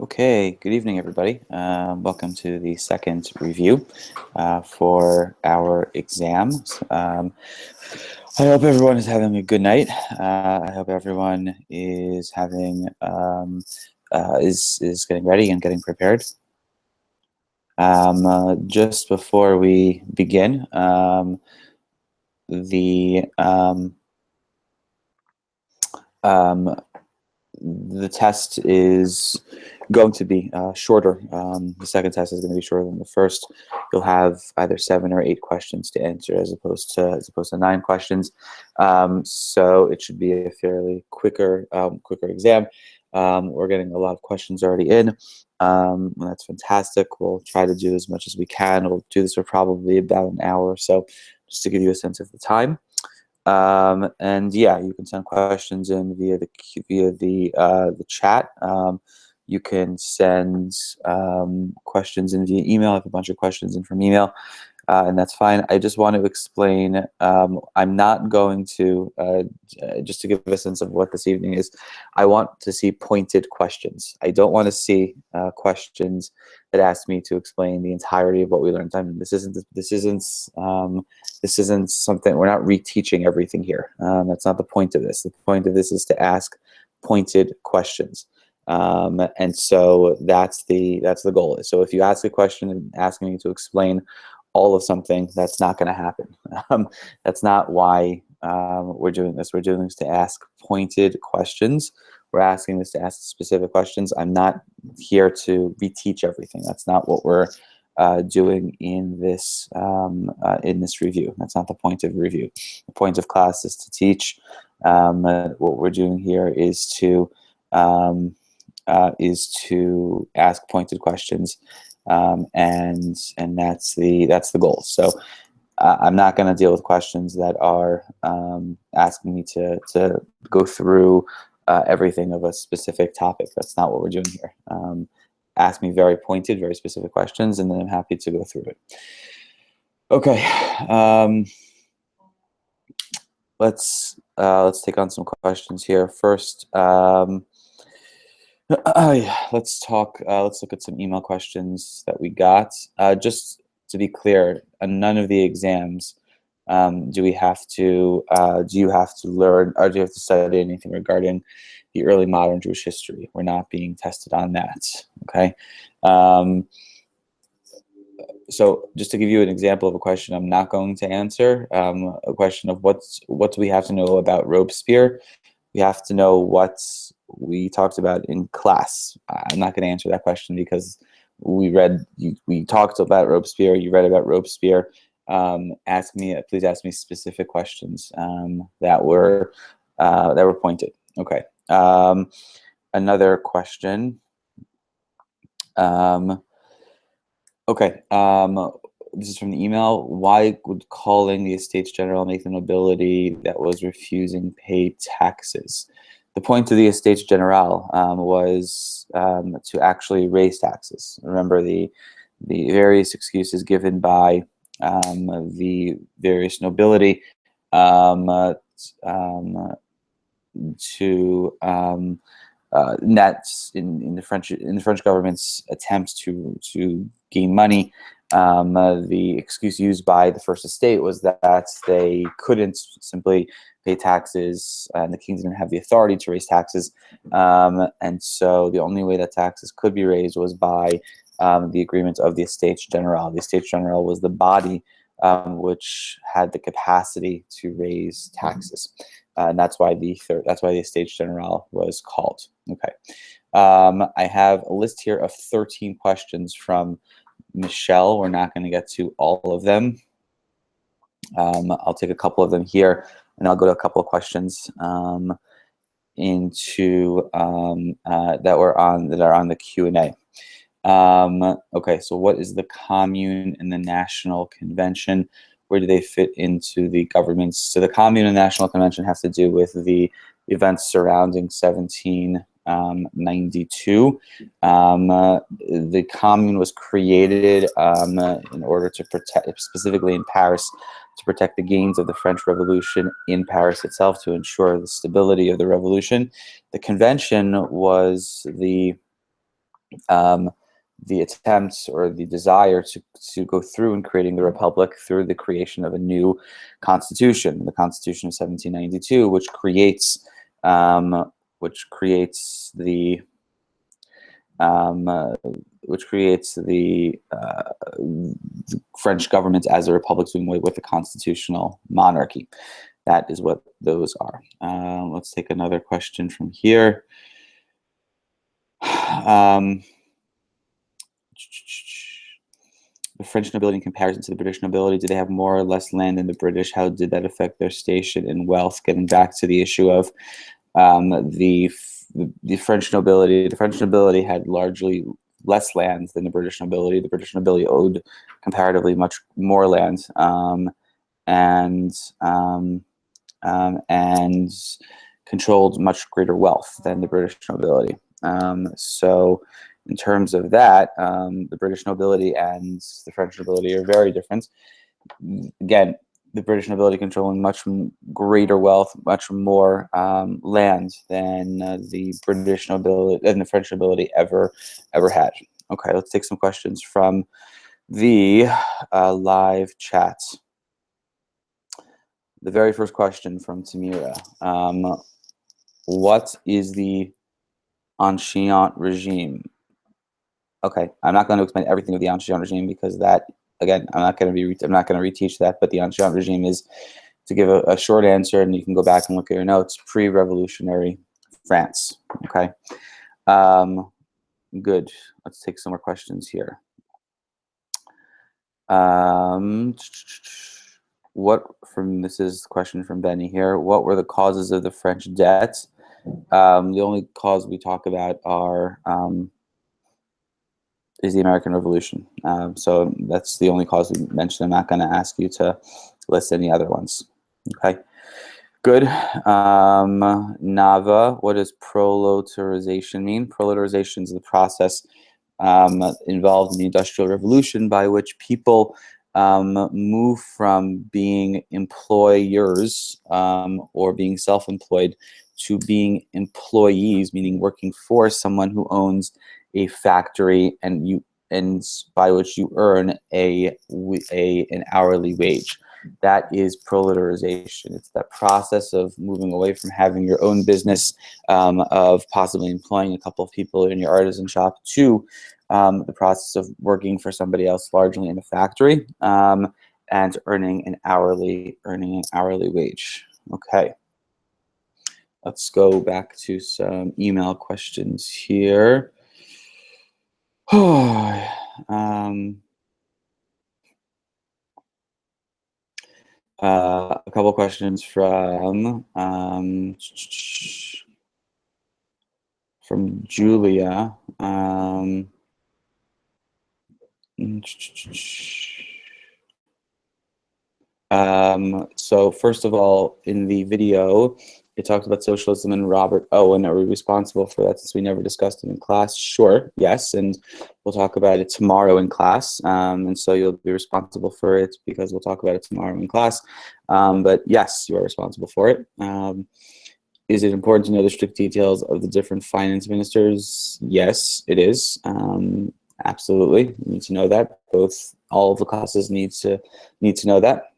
Okay, good evening, everybody. Welcome to the second review for our exams. I hope everyone is having a good night. I hope everyone is having is getting ready and getting prepared. Just before we begin, the the test is going to be shorter. The second test is going to be shorter than the first. You'll have either 7 or 8 questions to answer as opposed to 9 questions. So it should be a fairly quicker exam. We're getting a lot of questions already in. That's fantastic. We'll try to do as much as we can. We'll do this for probably about an hour or so, just to give you a sense of the time. And yeah, you can send questions in via the chat. You can send questions in via email. I have a bunch of questions in from email, and that's fine. I just want to explain. I'm not going to just to give a sense of what this evening is. I want to see pointed questions. I don't want to see questions that ask me to explain the entirety of what we learned. I mean, this isn't something, we're not reteaching everything here. That's not the point of this. The point of this is to ask pointed questions. And so that's the goal. So if you ask a question and asking me to explain all of something, that's not going to happen. That's not why we're doing this. We're doing this to ask pointed questions. We're asking this to ask specific questions. I'm not here to reteach everything. That's not what we're doing in this review. That's not the point of review. The point of class is to teach. What we're doing here is to ask pointed questions, and that's the goal. So I'm not going to deal with questions that are asking me to go through everything of a specific topic. That's not what we're doing here. Ask me very pointed, very specific questions, and then I'm happy to go through it. Okay, let's take on some questions here. First, let's talk. Let's look at some email questions that we got. Just to be clear, on none of the exams do you have to learn, or do you have to study anything regarding the early modern Jewish history? We're not being tested on that. Okay. So just to give you an example of a question I'm not going to answer, a question of what do we have to know about Robespierre? We have to know what we talked about in class. I'm not going to answer that question because we talked about Robespierre. You read about Robespierre. Please ask me specific questions that were pointed. Okay. Another question. Okay. This is from the email. Why would calling the Estates General make the nobility that was refusing pay taxes? The point of the Estates General was to actually raise taxes. Remember the various excuses given by the various nobility to nets in the French government's attempts to gain money. The excuse used by the First Estate was that they couldn't simply pay taxes, and the king didn't have the authority to raise taxes, and so the only way that taxes could be raised was by the agreement of the Estates General. The Estates General was the body which had the capacity to raise taxes. And that's why the Estates General was called. Okay, I have a list here of 13 questions from Michelle. We're not going to get to all of them. I'll take a couple of them here, and I'll go to a couple of questions that are on the Q&A. Okay, so what is the Commune and the National Convention? Where do they fit into the governments? So the Commune and National Convention have to do with the events surrounding 1792. The Commune was created in order to protect, specifically in Paris, to protect the gains of the French Revolution in Paris itself, to ensure the stability of the revolution. The convention was the the attempt or the desire to go through in creating the republic through the creation of a new constitution, the Constitution of 1792, which creates the French government as a republic, doing away with the constitutional monarchy. That is what those are. Let's take another question from here. The French nobility in comparison to the British nobility, do they have more or less land than the British? How did that affect their station and wealth? Getting back to the issue of the French nobility. The French nobility had largely less land than the British nobility. The British nobility owed comparatively much more land, and controlled much greater wealth than the British nobility. So in terms of that, the British nobility and the French nobility are very different. Again, the British nobility controlling much greater wealth, much more land than the British nobility and the French nobility ever had. Okay, let's take some questions from the live chat. The very first question from Tamira. What is the Ancien regime? Okay, I'm not going to explain everything of the Ancien regime because that, again, I'm not going to reteach that. But the Ancien regime is, to give a short answer, and you can go back and look at your notes, pre-revolutionary France. Okay, good. Let's take some more questions here. This is a question from Benny here. What were the causes of the French debt? The only cause we talk about is the American Revolution. So that's the only cause we mentioned. I'm not going to ask you to list any other ones. Okay, good. Nava, what does proletarialization mean? Proletarialization is the process involved in the Industrial Revolution by which people move from being employers or being self-employed to being employees, meaning working for someone who owns a factory, and by which you earn an hourly wage. That is proletarialization. It's that process of moving away from having your own business, of possibly employing a couple of people in your artisan shop, to the process of working for somebody else, largely in a factory, and earning an hourly wage. Okay. Let's go back to some email questions here. A couple questions from Julia. So first of all, in the video, it talked about socialism and Robert Owen. Are we responsible for that since we never discussed it in class? Sure, yes, and we'll talk about it tomorrow in class. And so you'll be responsible for it because we'll talk about it tomorrow in class. But yes, you are responsible for it. Is it important to know the strict details of the different finance ministers? Yes, it is. Absolutely, you need to know that. All of the classes need to know that.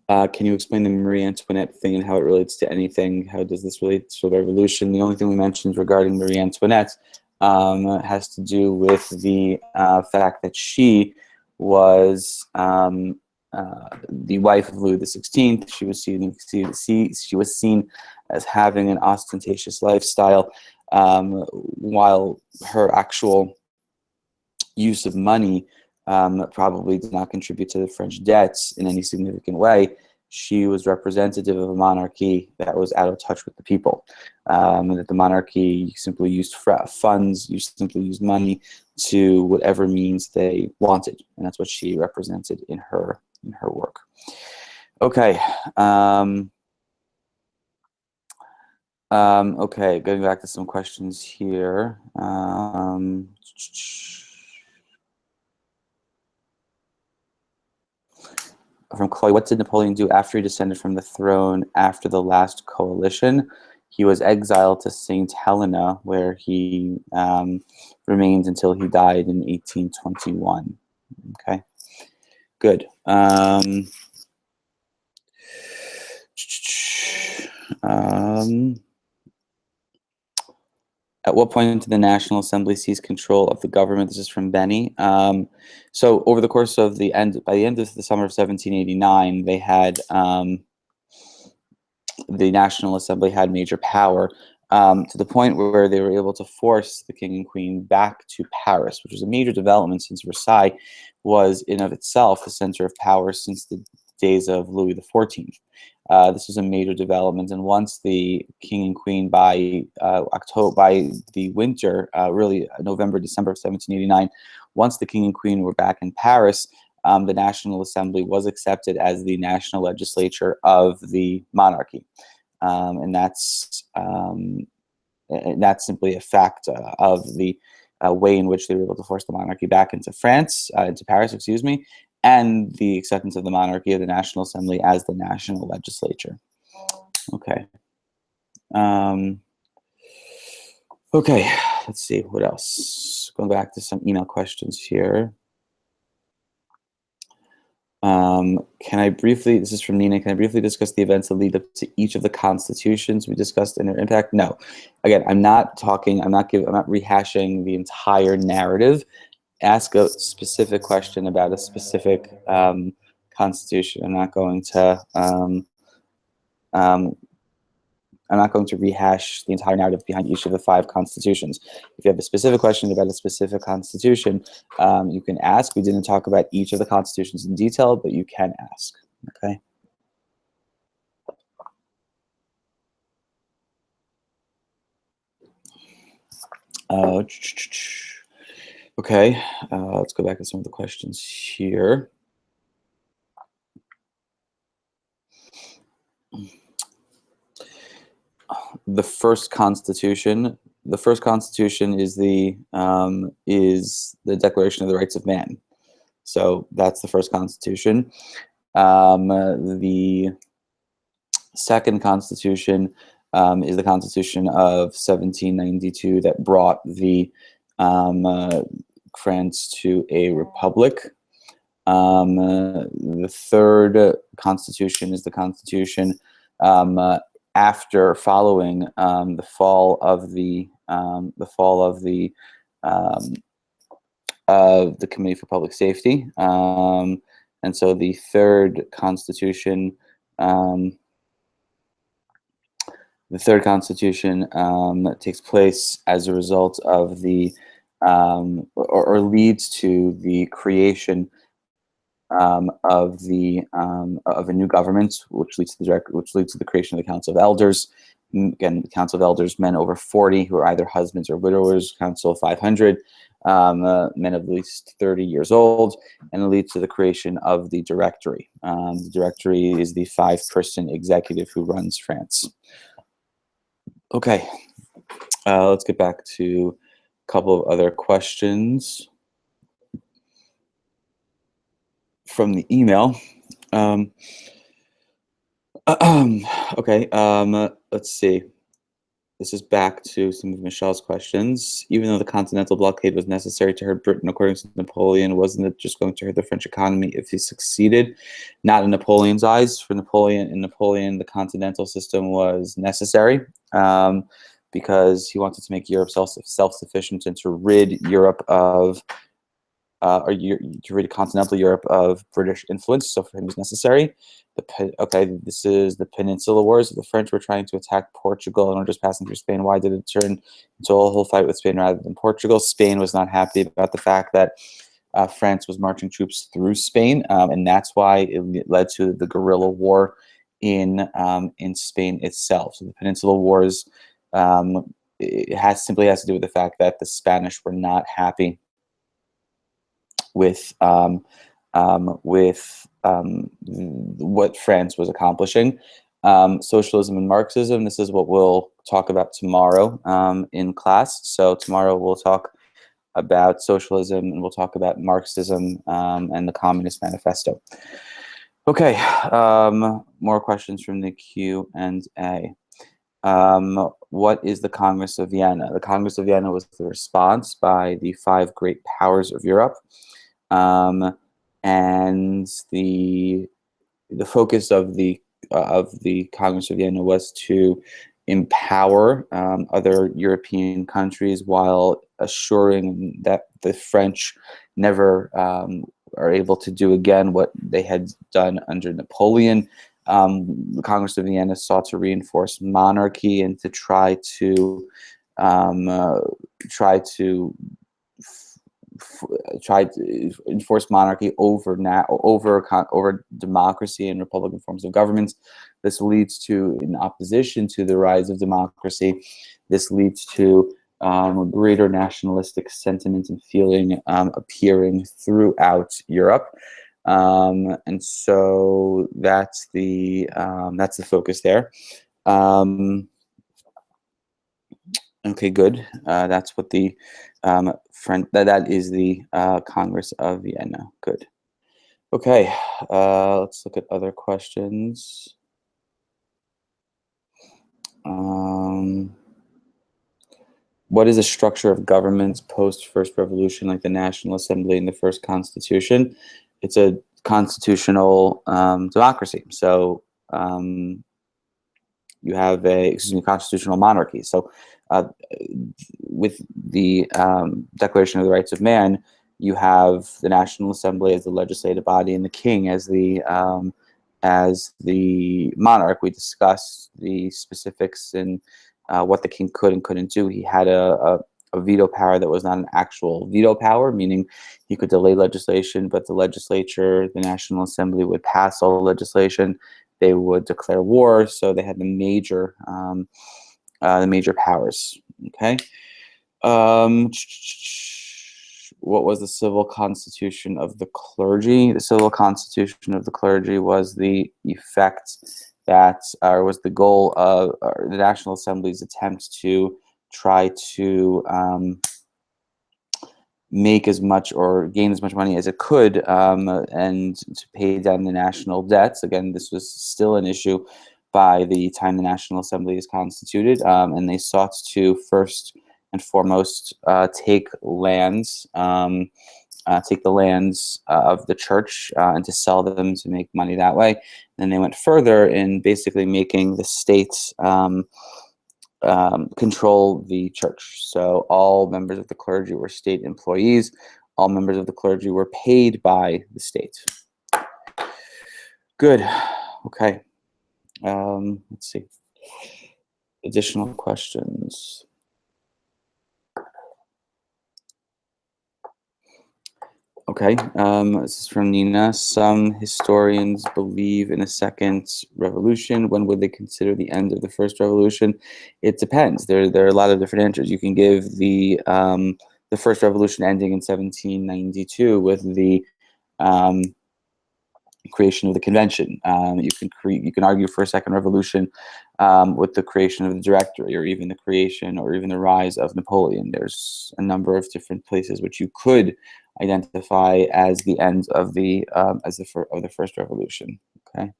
Can you explain the Marie Antoinette thing and how it relates to anything? How does this relate to the revolution? The only thing we mentioned regarding Marie Antoinette has to do with the fact that she was the wife of Louis XVI. She was seen as having an ostentatious lifestyle, while her actual use of money probably did not contribute to the French debts in any significant way. She was representative of a monarchy that was out of touch with the people. That the monarchy simply used funds, simply used money to whatever means they wanted, and that's what she represented in her work. Okay. Okay, going back to some questions here. From Chloe, what did Napoleon do after he descended from the throne after the last coalition? He was exiled to Saint Helena, where he remained until he died in 1821. Okay, good. At what point did the National Assembly seize control of the government? This is from Benny. So over the course of by the end of the summer of 1789, they had the National Assembly had major power, to the point where they were able to force the king and queen back to Paris, which was a major development since Versailles was in of itself the center of power since the days of Louis XIV. This was a major development, and once the king and queen by the winter, really November, December of 1789, once the king and queen were back in Paris, the National Assembly was accepted as the national legislature of the monarchy, and that's simply a fact of the way in which they were able to force the monarchy back into Paris, excuse me, and the acceptance of the monarchy of the National Assembly as the national legislature. Okay. Okay, let's see, what else? Going back to some email questions here. This is from Nina, can I briefly discuss the events that lead up to each of the constitutions we discussed and their impact? No. Again, I'm not rehashing the entire narrative. Ask a specific question about a specific constitution. I'm not going to rehash the entire narrative behind each of the 5 constitutions. If you have a specific question about a specific constitution, you can ask. We didn't talk about each of the constitutions in detail, but you can ask. Okay. Okay, let's go back to some of the questions here. The first constitution is the Declaration of the Rights of Man. So that's the first constitution. The second constitution is the Constitution of 1792 that brought the France to a republic. The third constitution is the constitution following the fall of the Committee for Public Safety, and so the third constitution. The third constitution takes place as a result of or leads to the creation of a new government, which leads to the creation of the Council of Elders. Again, the Council of Elders, men over 40 who are either husbands or widowers. Council of 500, men of at least 30 years old, and it leads to the creation of the Directory. The Directory is the 5-person executive who runs France. Okay, let's get back to a couple of other questions from the email. Okay, let's see. This is back to some of Michelle's questions. Even though the continental blockade was necessary to hurt Britain, according to Napoleon, wasn't it just going to hurt the French economy if he succeeded? Not in Napoleon's eyes. For Napoleon, the continental system was necessary because he wanted to make Europe self-sufficient and to rid Europe of to rid continental Europe of British influence. So for him, it was necessary. Okay, this is the Peninsula Wars. The French were trying to attack Portugal and were just passing through Spain. Why did it turn into a whole fight with Spain rather than Portugal? Spain was not happy about the fact that France was marching troops through Spain, and that's why it led to the guerrilla war in Spain itself. So the Peninsula Wars simply has to do with the fact that the Spanish were not happy with what France was accomplishing. Socialism and Marxism, this is what we'll talk about tomorrow in class. So tomorrow we'll talk about socialism and we'll talk about Marxism and the Communist Manifesto. Okay, more questions from the Q&A. What is the Congress of Vienna? The Congress of Vienna was the response by the five great powers of Europe, and the focus of the Congress of Vienna was to empower other European countries while assuring that the French never are able to do again what they had done under Napoleon. The Congress of Vienna sought to reinforce monarchy and to try to try to tried to enforce monarchy over democracy and republican forms of governments. This leads to, in opposition to the rise of democracy, this leads to greater nationalistic sentiment and feeling appearing throughout Europe, and so that's the focus there. Okay, good. That's what the that is the Congress of Vienna. Good. Okay, let's look at other questions. What is the structure of governments post-First Revolution, like the National Assembly and the first Constitution? It's a constitutional democracy. So you have constitutional monarchy. So with the Declaration of the Rights of Man, you have the National Assembly as the legislative body and the king as the monarch. We discussed the specifics and what the king could and couldn't do. He had a veto power that was not an actual veto power, meaning he could delay legislation, but the legislature, the National Assembly, would pass all the legislation. They would declare war, so they had the major powers. Okay. What was the civil constitution of the clergy? The civil constitution of the clergy was the effect that, or was the goal of the National Assembly's attempt to try to make as much or gain as much money as it could, and to pay down the national debts. Again, this was still an issue by the time the National Assembly is constituted, and they sought to first and foremost take the lands of the church and to sell them to make money that way. And they went further in basically making the state control the church. So all members of the clergy were state employees. All members of the clergy were paid by the state. Good. Okay. Let's see. Additional questions. Okay, this is from Nina. Some historians believe in a second revolution. When would they consider the end of the first revolution? It depends. There are a lot of different answers. You can give the first revolution ending in 1792 with the creation of the convention. You can argue for a second revolution with the creation of the Directory, or even the creation or even the rise of Napoleon. There's a number of different places which you could identify as the end of the first revolution. Okay.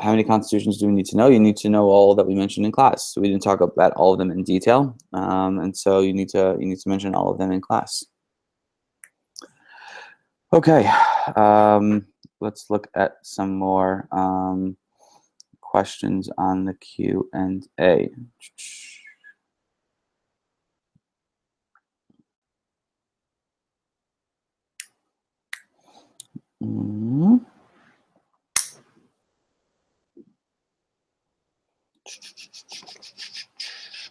How many constitutions do we need to know? You need to know all that we mentioned in class. So we didn't talk about all of them in detail, and so you need to mention all of them in class. Okay. Let's look at some more questions on the Q&A. A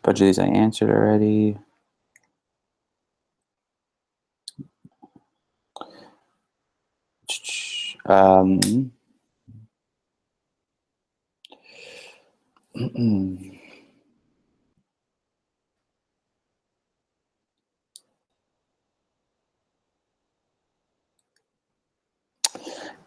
bunch of these I answered already.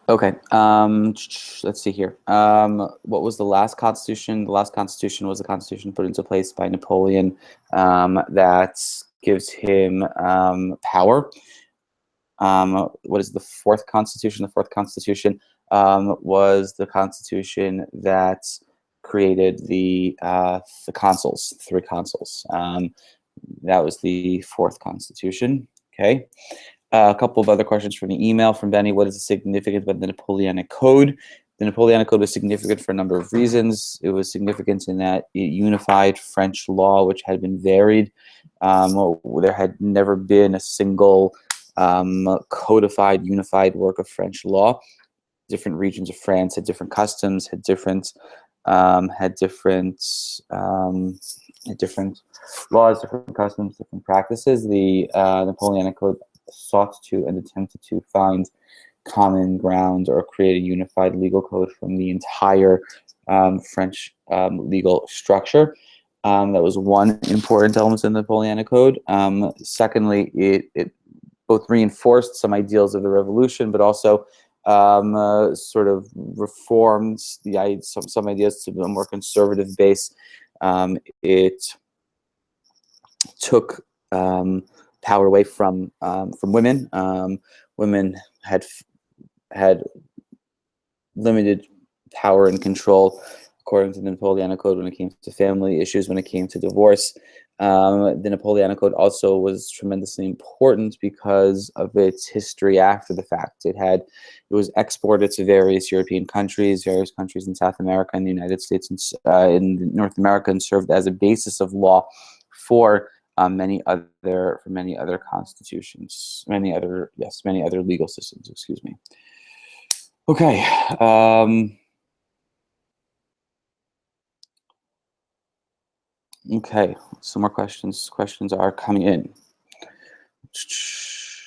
Okay, let's see here. What was the last constitution? The last constitution was a constitution put into place by Napoleon that gives him power. What is the fourth constitution? The fourth constitution was the constitution that created the consuls, 3 consuls. That was the 4th constitution. Okay. A couple of other questions from the email from Benny. What is the significance of the Napoleonic Code? The Napoleonic Code was significant for a number of reasons. It was significant in that it unified French law, which had been varied. There had never been a single codified, unified work of French law. Different regions of France had different customs, had different different laws, different customs, different practices. The Napoleonic Code sought to and attempted to find common ground or create a unified legal code from the entire French legal structure. That was one important element in the Napoleonic Code. Secondly, it both reinforced some ideals of the revolution, but also sort of reformed some ideas to a more conservative base. It took power away from women. Women had limited power and control, according to the Napoleonic Code, when it came to family issues, when it came to divorce. The Napoleonic Code also was tremendously important because of its history after the fact. It was exported to various European countries, various countries in South America and the United States and in North America, and served as a basis of law for many other constitutions, many other legal systems. Excuse me. Okay. Okay, some more questions. Questions are coming in. It's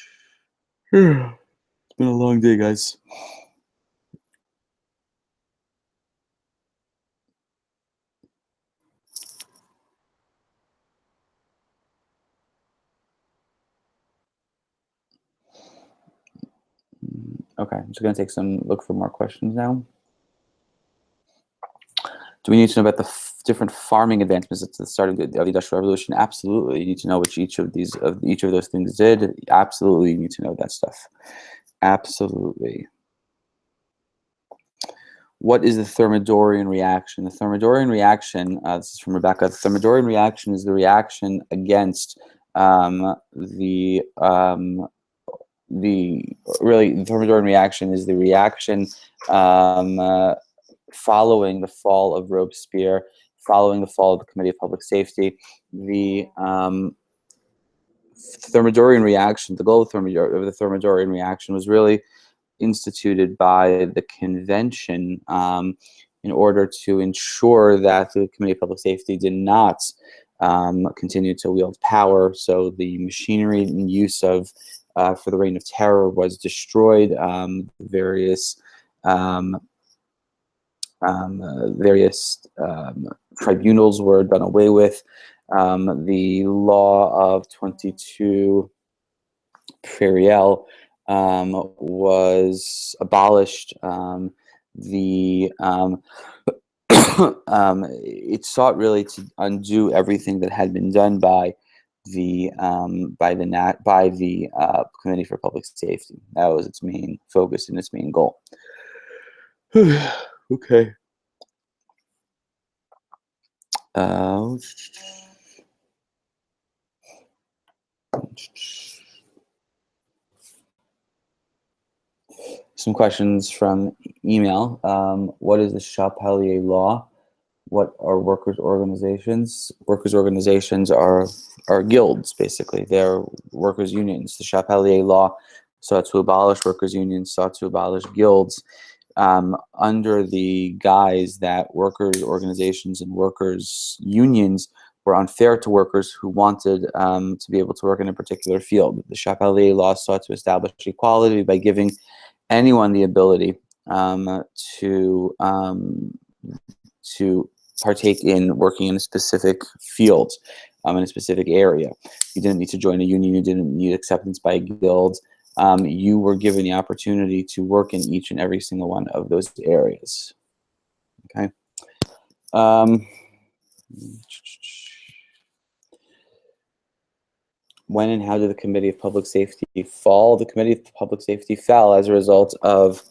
been a long day, guys. Okay, I'm just going to look for more questions now. Do we need to know about the different farming advancements at the start of the Industrial Revolution? Absolutely. You need to know which each of those things did. Absolutely, you need to know that stuff. Absolutely. What is the Thermidorian reaction? The Thermidorian reaction, this is from Rebecca. The Thermidorian reaction is the reaction against the Thermidorian reaction is the reaction following the fall of Robespierre, following the fall of the Committee of Public Safety. The Thermidorian reaction, the goal of the Thermidorian reaction was really instituted by the convention in order to ensure that the Committee of Public Safety did not continue to wield power. So the machinery in use of for the Reign of Terror was destroyed. Various tribunals were done away with. The law of 22 Prairial was abolished. It sought really to undo everything that had been done by the Committee for Public Safety. That was its main focus and its main goal. Okay. Some questions from email. What is the Chapelier law? What are workers' organizations? Workers' organizations are guilds, basically. They're workers' unions. The Chapelier law sought to abolish workers' unions, sought to abolish guilds, under the guise that workers' organizations and workers' unions were unfair to workers who wanted to be able to work in a particular field. The Chapelier law sought to establish equality by giving anyone the ability to partake in working in a specific field, in a specific area. You didn't need to join a union. You didn't need acceptance by a guild. You were given the opportunity to work in each and every single one of those areas. Okay. When and how did the Committee of Public Safety fall? The Committee of Public Safety fell as a result of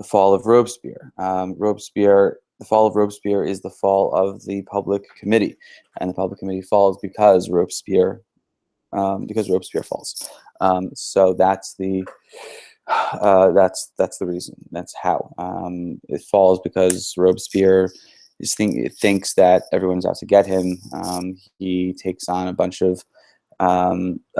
The fall of Robespierre. The fall of Robespierre is the fall of the Public Committee, and the Public Committee falls because Robespierre falls. So that's the reason. That's how it falls, because Robespierre thinks that everyone's out to get him. He takes on a bunch of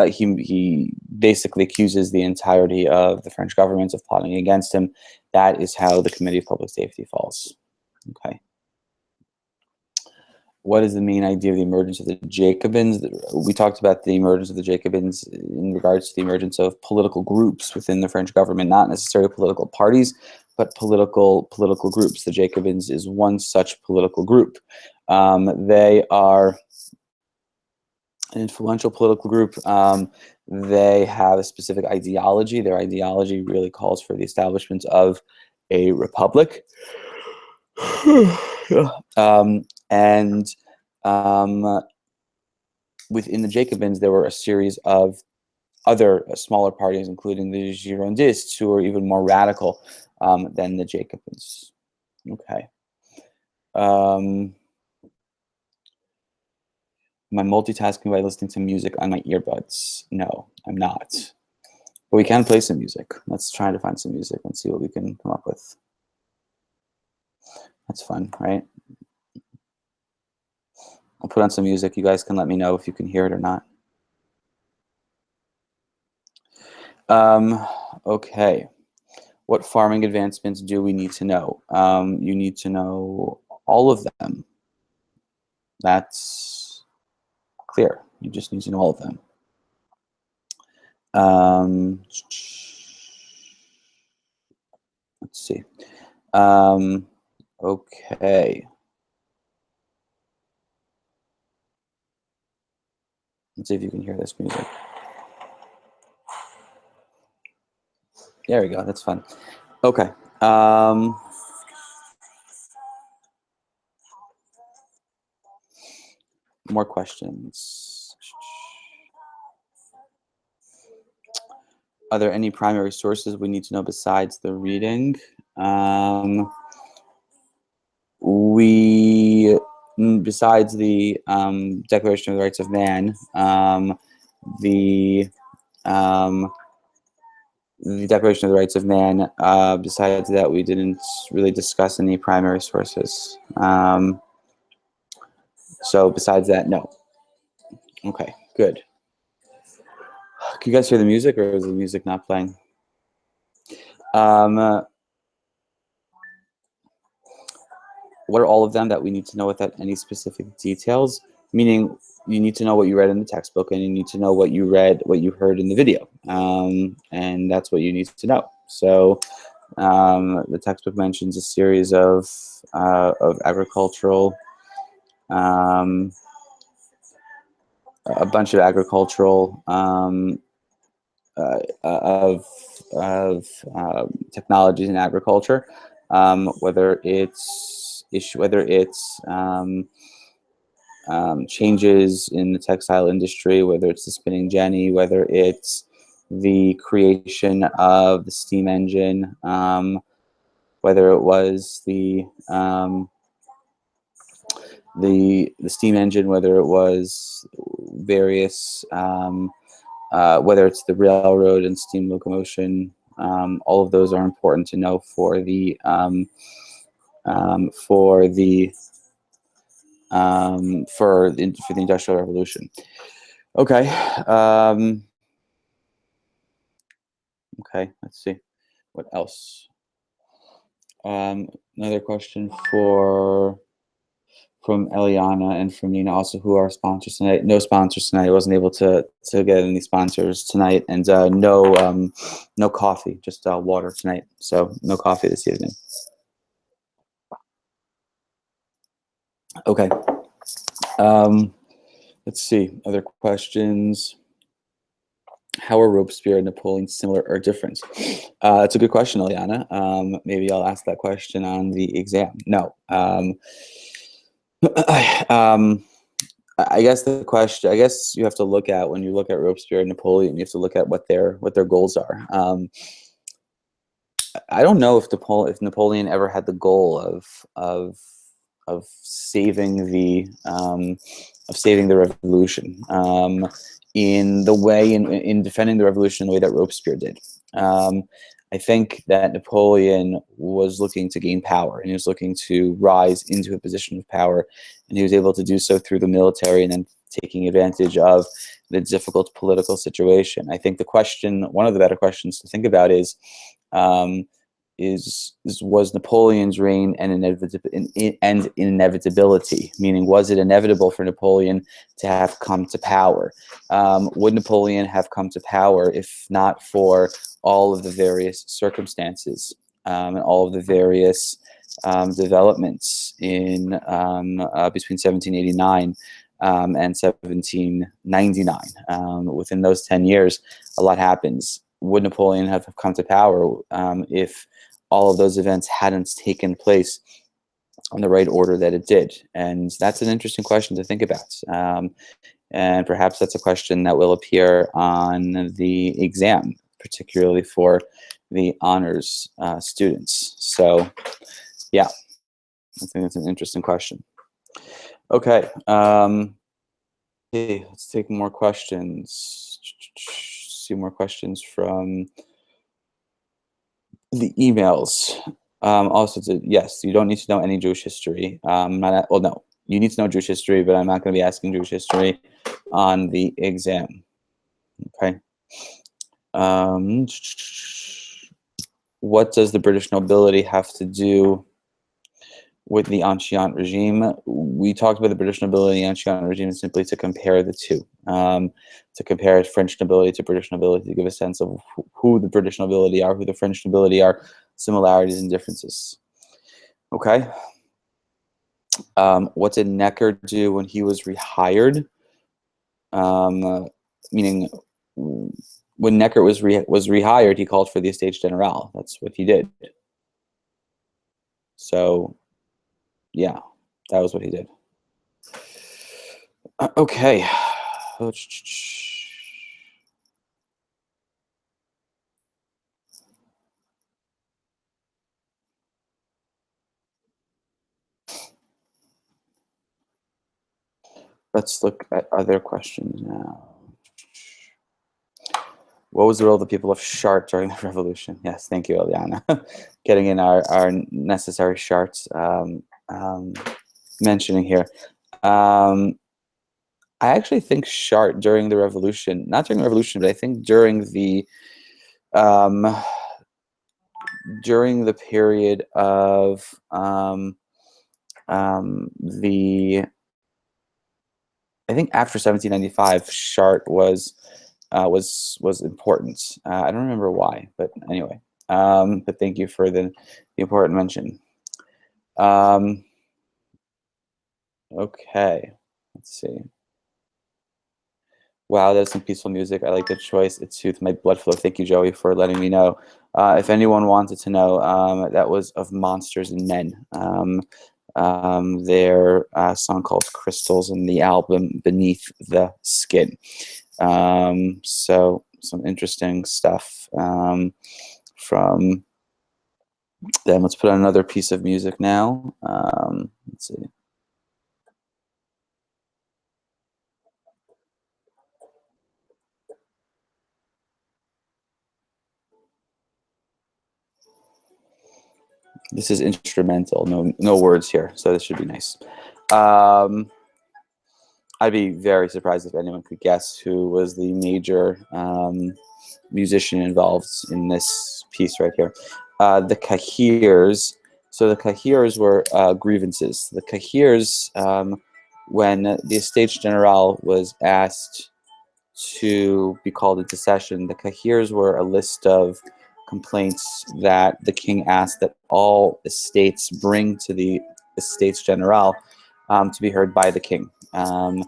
he basically accuses the entirety of the French government of plotting against him. That is how the Committee of Public Safety falls. Okay. What is the main idea of the emergence of the Jacobins? We talked about the emergence of the Jacobins in regards to the emergence of political groups within the French government, not necessarily political parties, but political groups. The Jacobins is one such political group. They are an influential political group. They have a specific ideology. Their ideology really calls for the establishment of a republic. And within the Jacobins, there were a series of other smaller parties, including the Girondists, who are even more radical than the Jacobins. Okay. Am I multitasking by listening to music on my earbuds? No, I'm not. But we can play some music. Let's try to find some music and see what we can come up with. That's fun, right? I'll put on some music. You guys can let me know if you can hear it or not. Okay. What farming advancements do we need to know? You need to know all of them. That's clear. You just need to know all of them. Let's see. Okay. Let's see if you can hear this music. There we go. That's fun. Okay. More questions. Are there any primary sources we need to know besides the reading? Besides the Declaration of the Rights of Man, the Declaration of the Rights of Man, besides that, we didn't really discuss any primary sources. So besides that, no. Okay, good. Can you guys hear the music, or is the music not playing? What are all of them that we need to know without any specific details? Meaning, you need to know what you read in the textbook, and you need to know what you heard in the video, and that's what you need to know. So, the textbook mentions a series of agricultural, a bunch of agricultural technologies in agriculture, whether it's changes in the textile industry, whether it's the spinning jenny, whether it's the creation of the steam engine, whether it was the steam engine, whether it was various, whether it's the railroad and steam locomotion. All of those are important to know for the Industrial Revolution. Okay. Okay. Let's see. What else? Another question from Eliana and from Nina, also, who are sponsors tonight. No sponsors tonight. I wasn't able to get any sponsors tonight, and no coffee, just water tonight. So no coffee this evening. Okay. Let's see. Other questions. How are Robespierre and Napoleon similar or different? It's a good question, Eliana. Maybe I'll ask that question on the exam. No. I guess the question, I guess you have to look at, when you look at Robespierre and Napoleon, you have to look at what their goals are. I don't know if Napoleon ever had the goal of saving the revolution, in the way in defending the revolution in the way that Robespierre did. I think that Napoleon was looking to gain power, and he was looking to rise into a position of power, and he was able to do so through the military and then taking advantage of the difficult political situation. I think one of the better questions to think about um, was Napoleon's reign an inevitability? Meaning, was it inevitable for Napoleon to have come to power? Would Napoleon have come to power if not for all of the various circumstances and all of the various developments in between 1789 and 1799? Within those 10 years, a lot happens. Would Napoleon have come to power if all of those events hadn't taken place in the right order that it did? And that's an interesting question to think about. And perhaps that's a question that will appear on the exam, particularly for the honors students. So, yeah, I think that's an interesting question. Okay, hey, let's take more questions. See more questions from the emails. Also, yes, you don't need to know any Jewish history. Well, no, you need to know Jewish history, but I'm not going to be asking Jewish history on the exam. Okay. What does the British nobility have to do with the Ancien regime? We talked about the British nobility and Ancien regime simply to compare the two, to compare French nobility to British nobility, to give a sense of who the British nobility are, who the French nobility are, similarities and differences. Okay. What did Necker do when he was rehired? Meaning, when Necker was rehired, he called for the Estates General. That's what he did. So, yeah, that was what he did. Okay. Let's look at other questions now. What was the role of the people of Chartres during the revolution? Yes, thank you, Eliana. Getting in our necessary Chartres mentioning here. I actually think Chartres during the revolution, not during the revolution, but I think during the period of I think after 1795, Chartres was important. I don't remember why, but anyway. But thank you for the important mention. Okay, let's see. Wow, that's some peaceful music. I like the choice. It soothes my blood flow. Thank you, Joey, for letting me know. If anyone wanted to know, that was of Monsters and Men. Their song called Crystals and the album Beneath the Skin. So some interesting stuff from them. Let's put on another piece of music now. Let's see. This is instrumental, no words here, so this should be nice. I'd be very surprised if anyone could guess who was the major musician involved in this piece right here. The Cahiers. So the Cahiers were grievances. The Cahiers, when the Estates General was asked to be called into session, the Cahiers were a list of complaints that the king asked that all estates bring to the Estates General to be heard by the king. And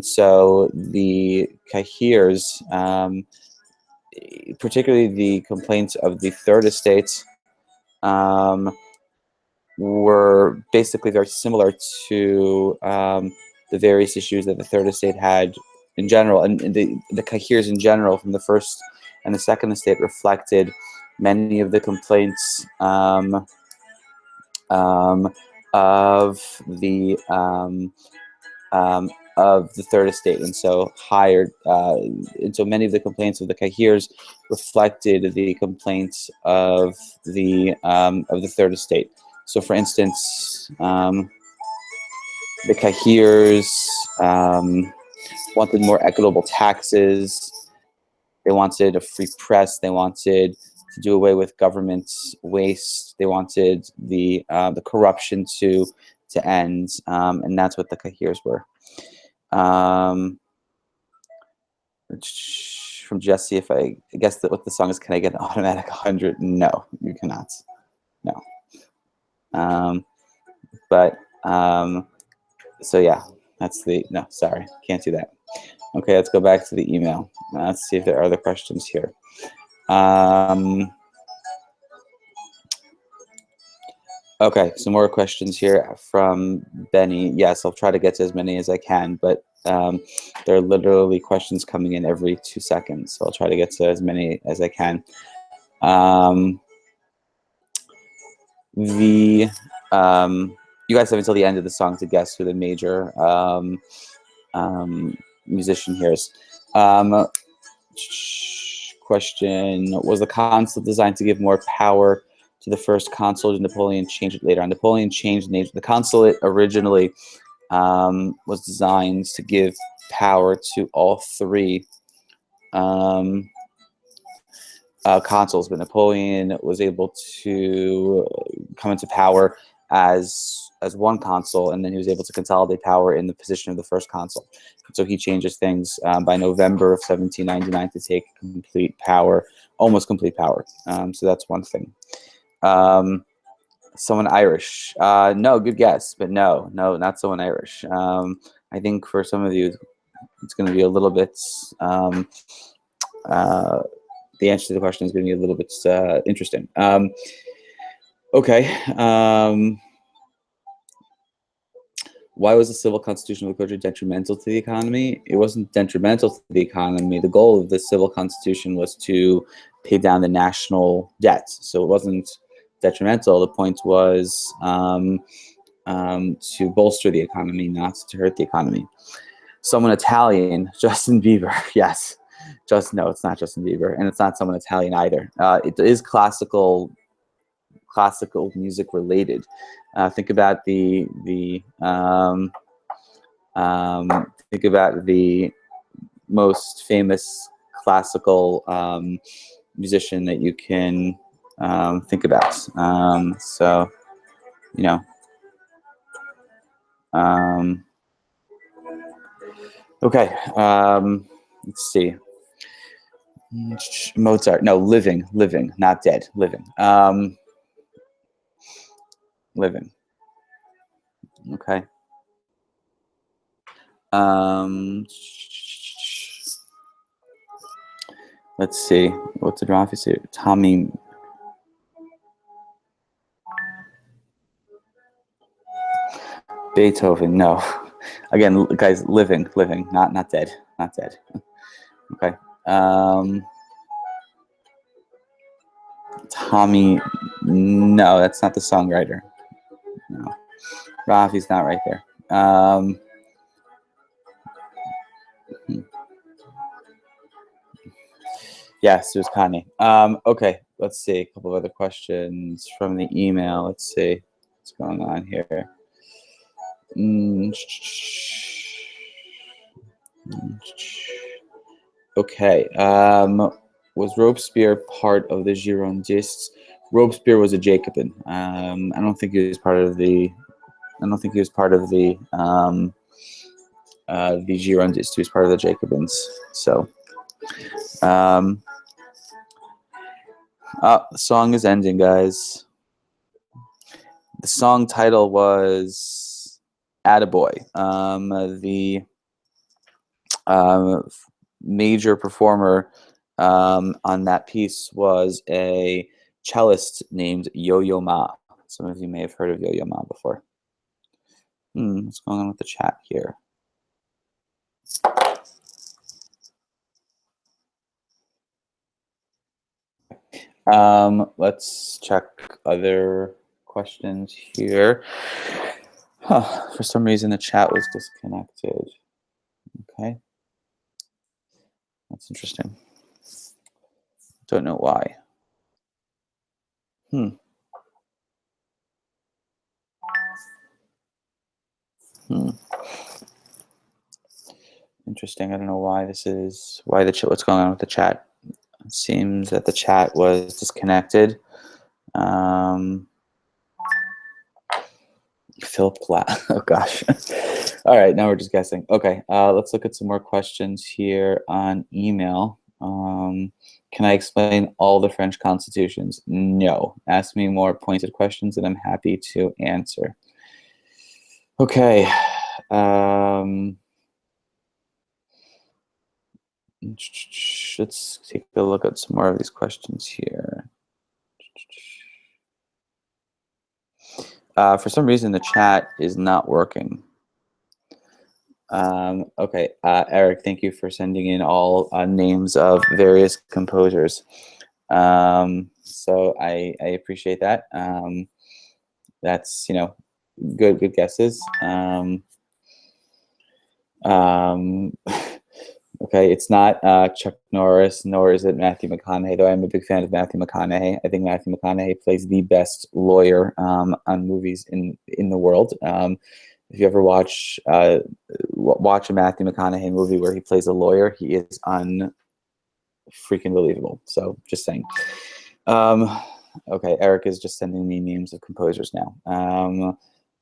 so the Cahiers, particularly the complaints of the Third Estate, were basically very similar to the various issues that the Third Estate had in general, and the Cahiers in general from the First and the Second Estate reflected many of the complaints of the third estate, and so many of the complaints of the Kahirs reflected the complaints of the third estate. So, for instance, the Kahirs wanted more equitable taxes. They wanted a free press. They wanted to do away with government waste. They wanted the corruption to end, and that's what the Kahirs were. From Jesse, if I guess that what the song is, can I get an automatic 100? No, you cannot. No. So yeah, that's no, sorry, can't do that. Okay, let's go back to the email. Let's see if there are other questions here. Okay, some more questions here from Benny. Yes, I'll try to get to as many as I can, but there are literally questions coming in every 2 seconds, so I'll try to get to as many as I can. You guys have until the end of the song to guess who the major musician here is. Question: was the consul designed to give more power to the first consul? Did Napoleon change it later on? Napoleon changed the name. The consulate originally was designed to give power to all three consuls, but Napoleon was able to come into power as one consul, and then he was able to consolidate power in the position of the first consul. So he changes things by November of 1799 to take complete power, almost complete power. So that's one thing. Someone Irish? No, good guess, but no, not someone Irish. I think for some of you, it's going to be a little bit. The answer to the question is going to be a little bit interesting. Okay. Why was the civil constitution of the country detrimental to the economy? It wasn't detrimental to the economy. The goal of the civil constitution was to pay down the national debt. So it wasn't detrimental. The point was to bolster the economy, not to hurt the economy. Someone Italian, Justin Bieber. Yes. No, it's not Justin Bieber, and it's not someone Italian either. It is classical music related. Think about the most famous classical musician that you can think about. So, you know. Okay. Let's see. Mozart. No, living, not dead. Living. Living. Okay. Let's see. What's the drama say? Tommy. Beethoven. No. Again, guys, living, not dead, Okay. Tommy. No, that's not the songwriter. No. Rafi's not right there. Yes, it was Kanye. Okay, let's see. A couple of other questions from the email. Let's see what's going on here. Okay. Was Robespierre part of the Girondists? Robespierre was a Jacobin. I don't think he was part of the. The Girondists. He was part of the Jacobins. So. The song is ending, guys. The song title was Attaboy. The major performer on that piece was a cellist named Yo-Yo Ma. Some of you may have heard of Yo-Yo Ma before. What's going on with the chat here? Let's check other questions here. Huh, for some reason the chat was disconnected. Okay. That's interesting. Don't know why. Hmm. Interesting. I don't know why this is, what's going on with the chat. It seems that the chat was disconnected. Philip Glass. Oh gosh. All right, now we're just guessing. Okay, let's look at some more questions here on email. Can I explain all the French constitutions? No. Ask me more pointed questions and I'm happy to answer. Okay. Let's take a look at some more of these questions here. For some reason, the chat is not working. Okay, Eric, thank you for sending in all names of various composers. So I appreciate that. That's, good guesses. Okay, it's not Chuck Norris, nor is it Matthew McConaughey, though I'm a big fan of Matthew McConaughey. I think Matthew McConaughey plays the best lawyer on movies in the world. If you ever watch a Matthew McConaughey movie where he plays a lawyer, he is freaking believable. So just saying. Okay, Eric is just sending me names of composers now.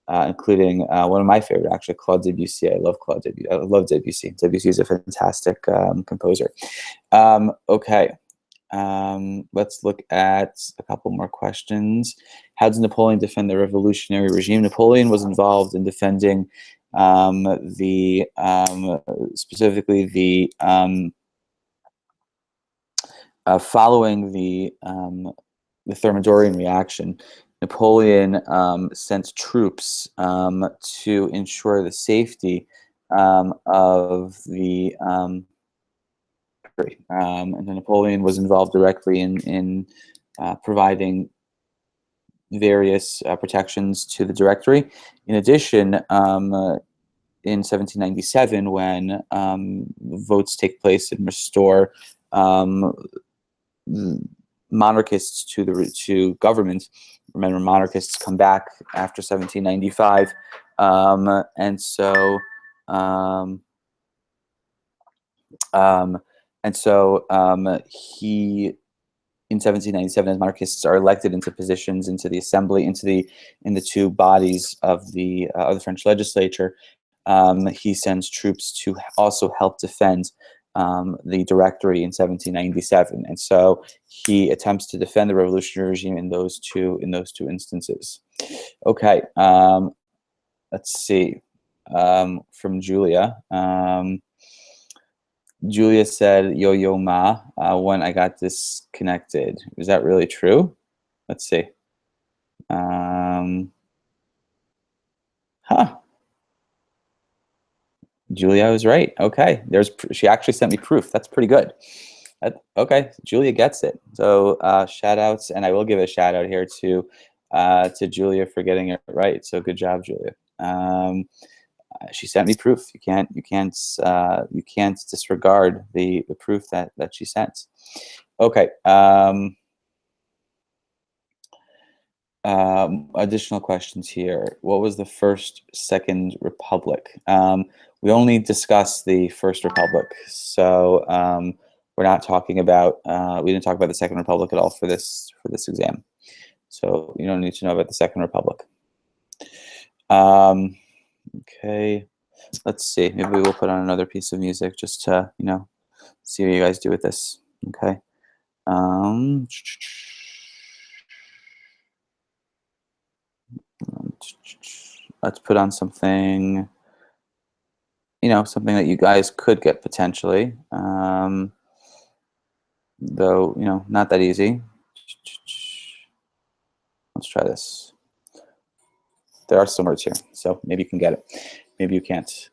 Including one of my favorite, actually, Claude Debussy. I love Claude Debussy. I love Debussy. Debussy is a fantastic composer. Okay, let's look at a couple more questions. How does Napoleon defend the revolutionary regime? Napoleon was involved in defending specifically the following the Thermidorian reaction. Napoleon sent troops to ensure the safety of the country. And Napoleon was involved directly in providing various protections to the Directory. In addition, in 1797, when votes take place and restore monarchists to government. Remember, monarchists come back after 1795, and so he, in 1797, as monarchists are elected into positions into the assembly, in the two bodies of the French legislature. He sends troops to also help defend the Directory in 1797, and so he attempts to defend the revolutionary regime in those two instances. Okay, let's see. From Julia. Julia said, "Yo yo ma," when I got disconnected. Is that really true? Let's see. Huh. Julia was right. Okay, she actually sent me proof. That's pretty good. Okay, Julia gets it. So shout outs, and I will give a shout out here to Julia for getting it right. So good job, Julia. She sent me proof. You can't disregard the proof that she sent. Okay. Additional questions here. What was the first, second republic? We only discussed the First Republic, so we're not talking about. We didn't talk about the Second Republic at all for this exam, so you don't need to know about the Second Republic. Okay, let's see. Maybe we'll put on another piece of music just to see what you guys do with this. Okay. Let's put on something, something that you guys could get potentially, though, not that easy. Let's try this. There are some words here, so maybe you can get it. Maybe you can't.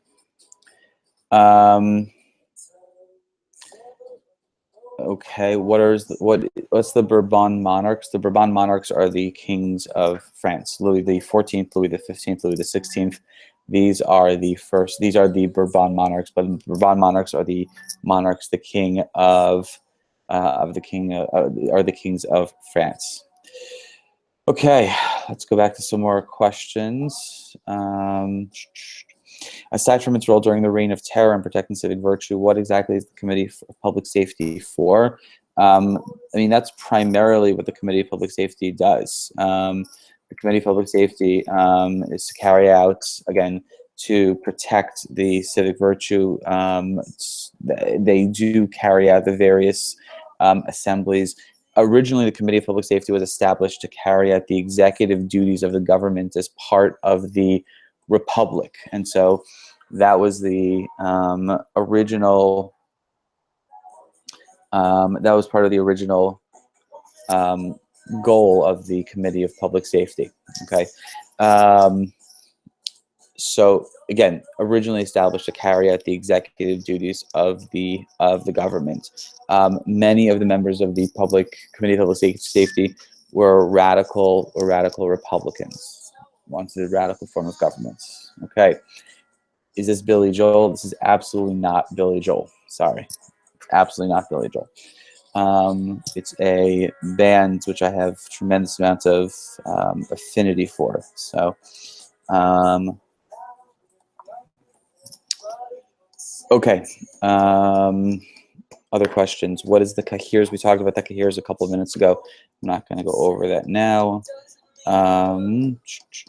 Okay, what's the Bourbon monarchs? The Bourbon monarchs are the kings of France. Louis the 14th, Louis the 15th, Louis the 16th. These are the first. These are the Bourbon monarchs, but the Bourbon monarchs are the monarchs, the king of the king are the kings of France. Okay, let's go back to some more questions. Aside from its role during the Reign of Terror and protecting civic virtue, what exactly is the Committee of Public Safety for? I mean, that's primarily what the Committee of Public Safety does. The Committee of Public Safety is to carry out, again, to protect the civic virtue. They do carry out the various assemblies. Originally, the Committee of Public Safety was established to carry out the executive duties of the government as part of the Republic, and so that was the original. That was part of the original goal of the Committee of Public Safety. Okay, so again, originally established to carry out the executive duties of the government. Many of the members of the Committee of Public Safety were radical Republicans. Wanted a radical form of government. Okay, is this Billy Joel? This is absolutely not Billy Joel. Sorry, absolutely not Billy Joel. It's a band which I have tremendous amounts of affinity for. So, okay. Other questions? What is the Kahirs? We talked about the Kahirs a couple of minutes ago. I'm not going to go over that now.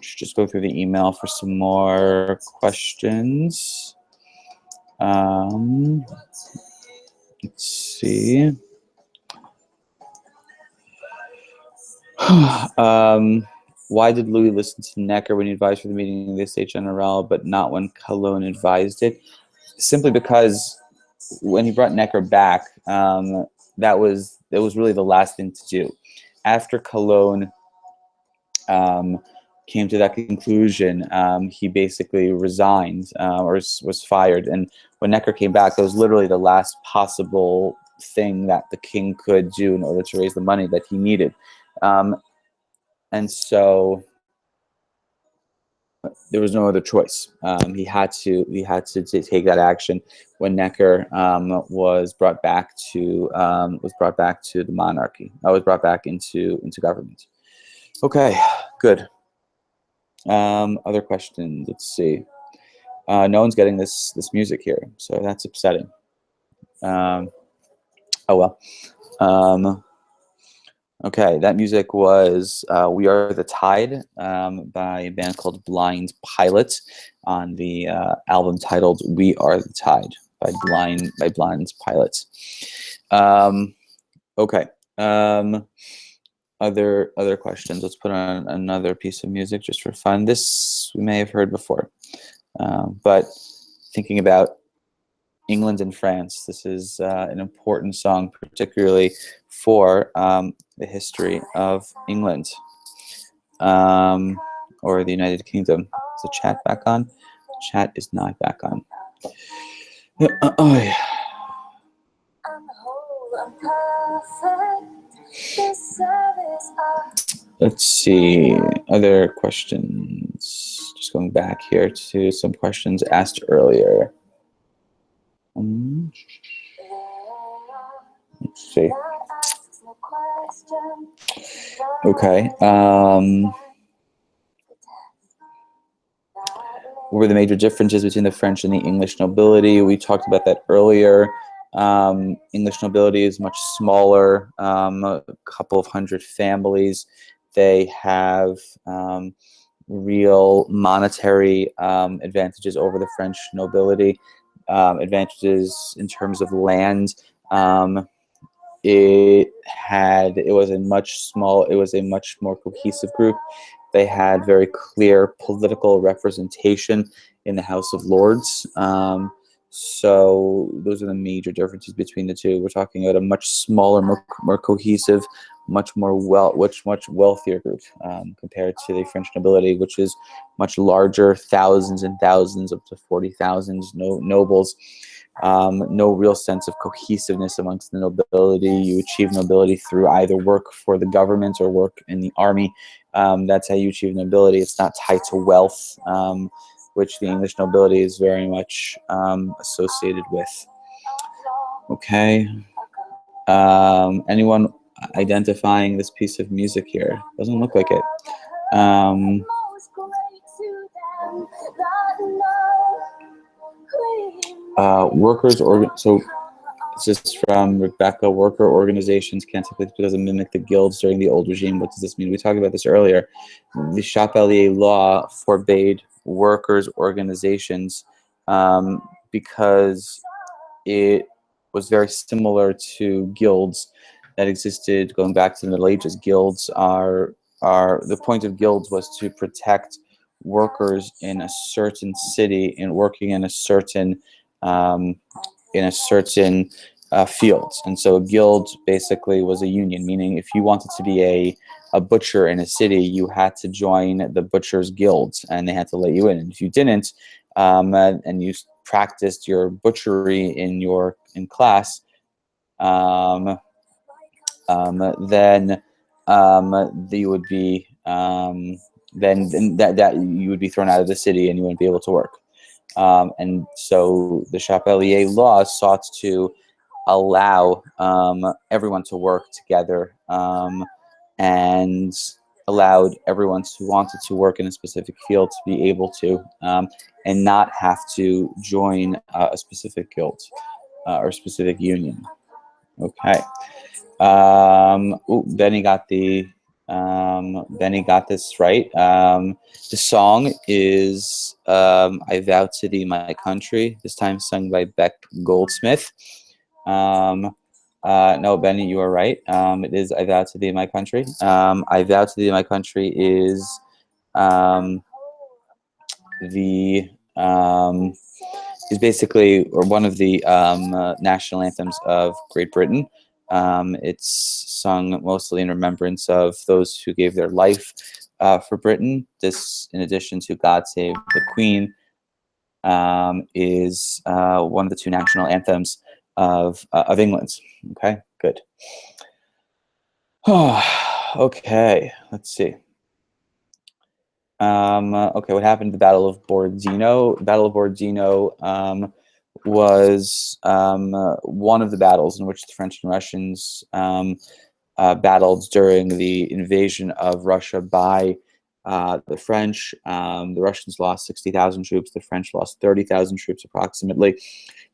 Just go through the email for some more questions. Let's see. Why did Louis listen to Necker when he advised for the meeting of the Estates General, but not when Cologne advised it? Simply because when he brought Necker back, that was really the last thing to do. After Cologne came to that conclusion, he basically resigned or was fired. And when Necker came back, that was literally the last possible thing that the king could do in order to raise the money that he needed. And so there was no other choice. He had to take that action when Necker was brought back to the monarchy. Was brought back into government. Okay, good. Other questions? Let's see. No one's getting this music here, so that's upsetting. Oh well. Okay, that music was "We Are the Tide" by a band called Blind Pilot on the album titled "We Are the Tide" by Blind Pilot. Okay. Other questions? Let's put on another piece of music just for fun. This we may have heard before, but thinking about England and France, this is an important song, particularly for the history of England or the United Kingdom. Is the chat back on? Chat is not back on. Let's see, other questions. Just going back here to some questions asked earlier. Let's see. Okay. What were the major differences between the French and the English nobility? We talked about that earlier. English nobility is much smaller, a couple of hundred families. They have real monetary advantages over the French nobility, advantages in terms of land. It was a much more cohesive group. They had very clear political representation in the House of Lords. So those are the major differences between the two. We're talking about a much smaller, more cohesive, much wealthier group compared to the French nobility, which is much larger, thousands and thousands, up to 40,000 nobles. no real sense of cohesiveness amongst the nobility. You achieve nobility through either work for the government or work in the army. That's how you achieve nobility. It's not tied to wealth, which the English nobility is very much associated with. Okay. Anyone identifying this piece of music here? Doesn't look like it. So this is from Rebecca. Worker organizations can't simply because it mimic the guilds during the old regime. What does this mean? We talked about this earlier. The Chapelier law forbade workers' organizations because it was very similar to guilds that existed going back to the Middle Ages. Guilds are the point of guilds was to protect workers in a certain city and working in a certain field. And so a guild basically was a union, meaning if you wanted to be a butcher in a city, you had to join the butchers' guilds, and they had to let you in. And if you didn't, and you practiced your butchery in class, then you would be then that you would be thrown out of the city and you wouldn't be able to work. And so the Chapelier law sought to allow everyone to work together and allowed everyone who wanted to work in a specific field to be able to and not have to join a specific guild or a specific union. Okay. Benny got this right. The song is I Vow to Thee, My Country, this time sung by Beck Goldsmith. No, Benny, you are right. It is I Vow to Thee, My Country. I Vow to Thee, My Country is basically one of the national anthems of Great Britain. It's sung mostly in remembrance of those who gave their life for Britain. This, in addition to God Save the Queen, is one of the two national anthems of England. Okay, good. Okay, let's see. Okay, what happened at the Battle of Borodino? The Battle of Borodino was one of the battles in which the French and Russians battled during the invasion of Russia by the French. The Russians lost 60,000 troops. The French lost 30,000 troops approximately.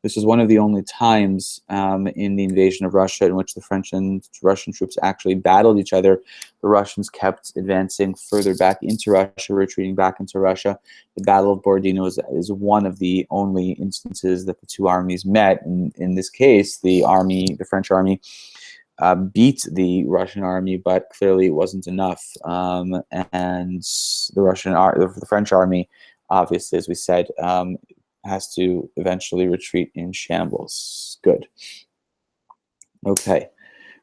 This was one of the only times in the invasion of Russia in which the French and Russian troops actually battled each other. The Russians kept advancing further back into Russia, retreating back into Russia. The Battle of Borodino is one of the only instances that the two armies met. In this case, the French army beat the Russian army, but clearly it wasn't enough. And the French army, obviously, as we said, has to eventually retreat in shambles. Good. Okay.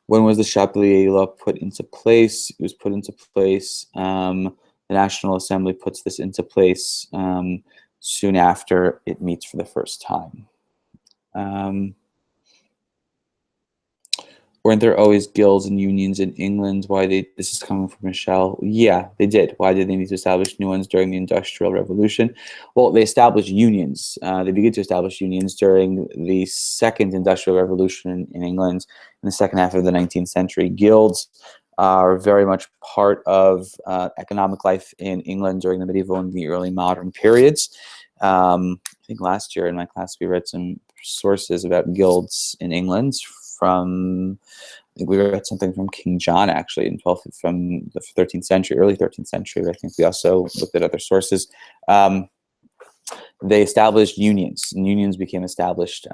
When was the Chapelier law put into place? It was put into place. The National Assembly puts this into place soon after it meets for the first time. Weren't there always guilds and unions in England? This is coming from Michelle. Yeah, they did. Why did they need to establish new ones during the Industrial Revolution? Well, they established unions. They began to establish unions during the Second Industrial Revolution in England in the second half of the 19th century. Guilds are very much part of economic life in England during the medieval and the early modern periods. I think last year in my class we read some sources about guilds in England from, I think we read something from King John actually from the 13th century, early 13th century. But I think we also looked at other sources. They established unions, and unions became established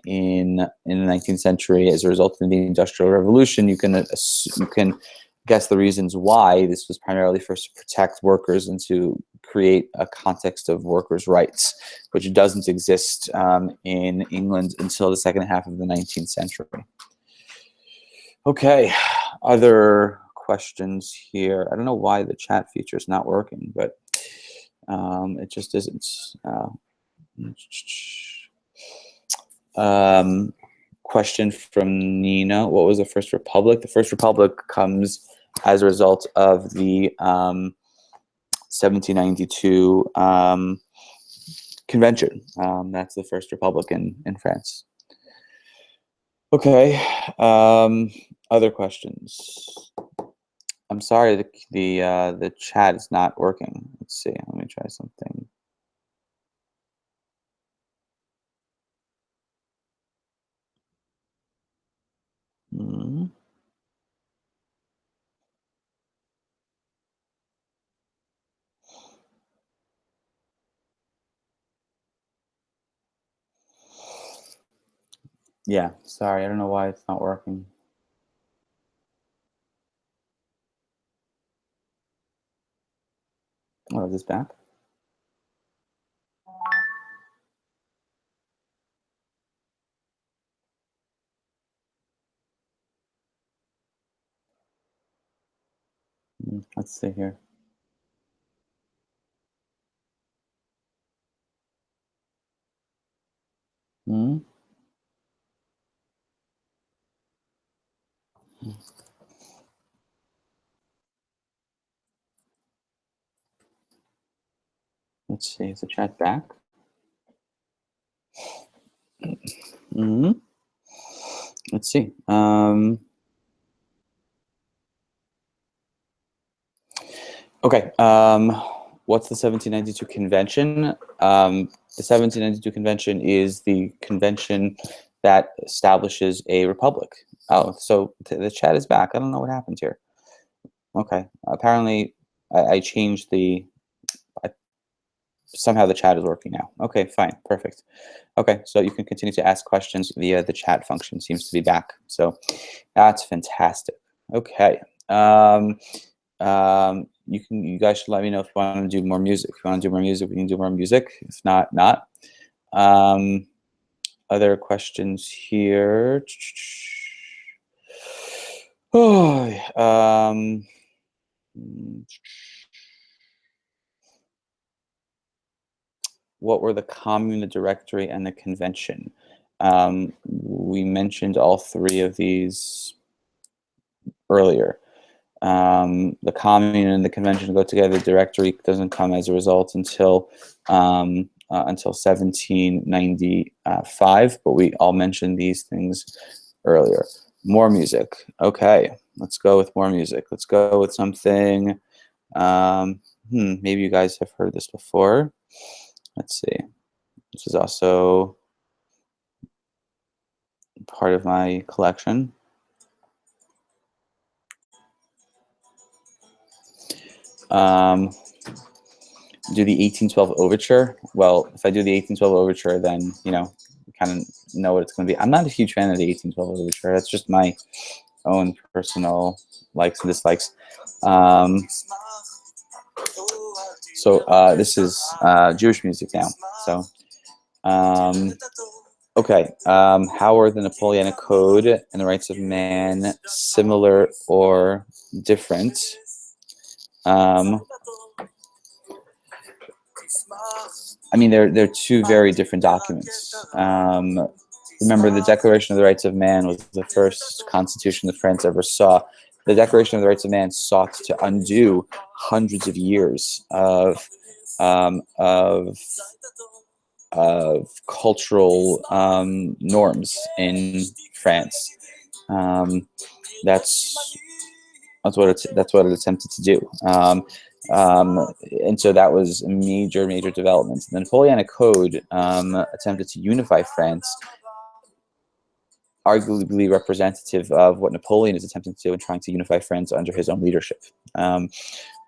in the 19th century as a result of the Industrial Revolution. You can guess the reasons why. This was primarily first to protect workers and to create a context of workers' rights, which doesn't exist in England until the second half of the 19th century. Okay, other questions here? I don't know why the chat feature is not working, but it just isn't. Question from Nina. What was the First Republic? The First Republic comes as a result of the 1792 convention. That's the First Republic in France. Okay. Other questions? I'm sorry, the chat is not working. Let's see. Let me try something. Hmm. Yeah, sorry. I don't know why it's not working. Oh, is this back? Let's see here. Hmm. Let's see. Is the chat back? Hmm. Let's see. Okay. What's the 1792 convention? The 1792 convention is the convention that establishes a republic. Oh, so the chat is back. I don't know what happened here. Okay. Apparently, I changed the. Somehow the chat is working now. Okay, fine, perfect. Okay, so you can continue to ask questions via the chat function. Seems to be back. So that's fantastic. Okay. You guys should let me know if you want to do more music. If you want to do more music, we can do more music. If not, not. Other questions here. Oh, what were the commune, the directory, and the convention? We mentioned all three of these earlier. The commune and the convention go together. The directory doesn't come as a result until 1795, but we all mentioned these things earlier. More music. Okay, let's go with more music. Let's go with something. Maybe you guys have heard this before. Let's see. This is also part of my collection. Do the 1812 overture. Well, if I do the 1812 overture, then you kind of know what it's going to be. I'm not a huge fan of the 1812 overture. That's just my own personal likes and dislikes. This is Jewish music now. So okay, how are the Napoleonic Code and the Rights of Man similar or different? I mean, they're two very different documents. Remember, the Declaration of the Rights of Man was the first constitution that France ever saw. The Declaration of the Rights of Man sought to undo hundreds of years of cultural norms in France. That's what it attempted to do. And so that was a major development. The Napoleonic Code attempted to unify France, arguably representative of what Napoleon is attempting to do in trying to unify France under his own leadership.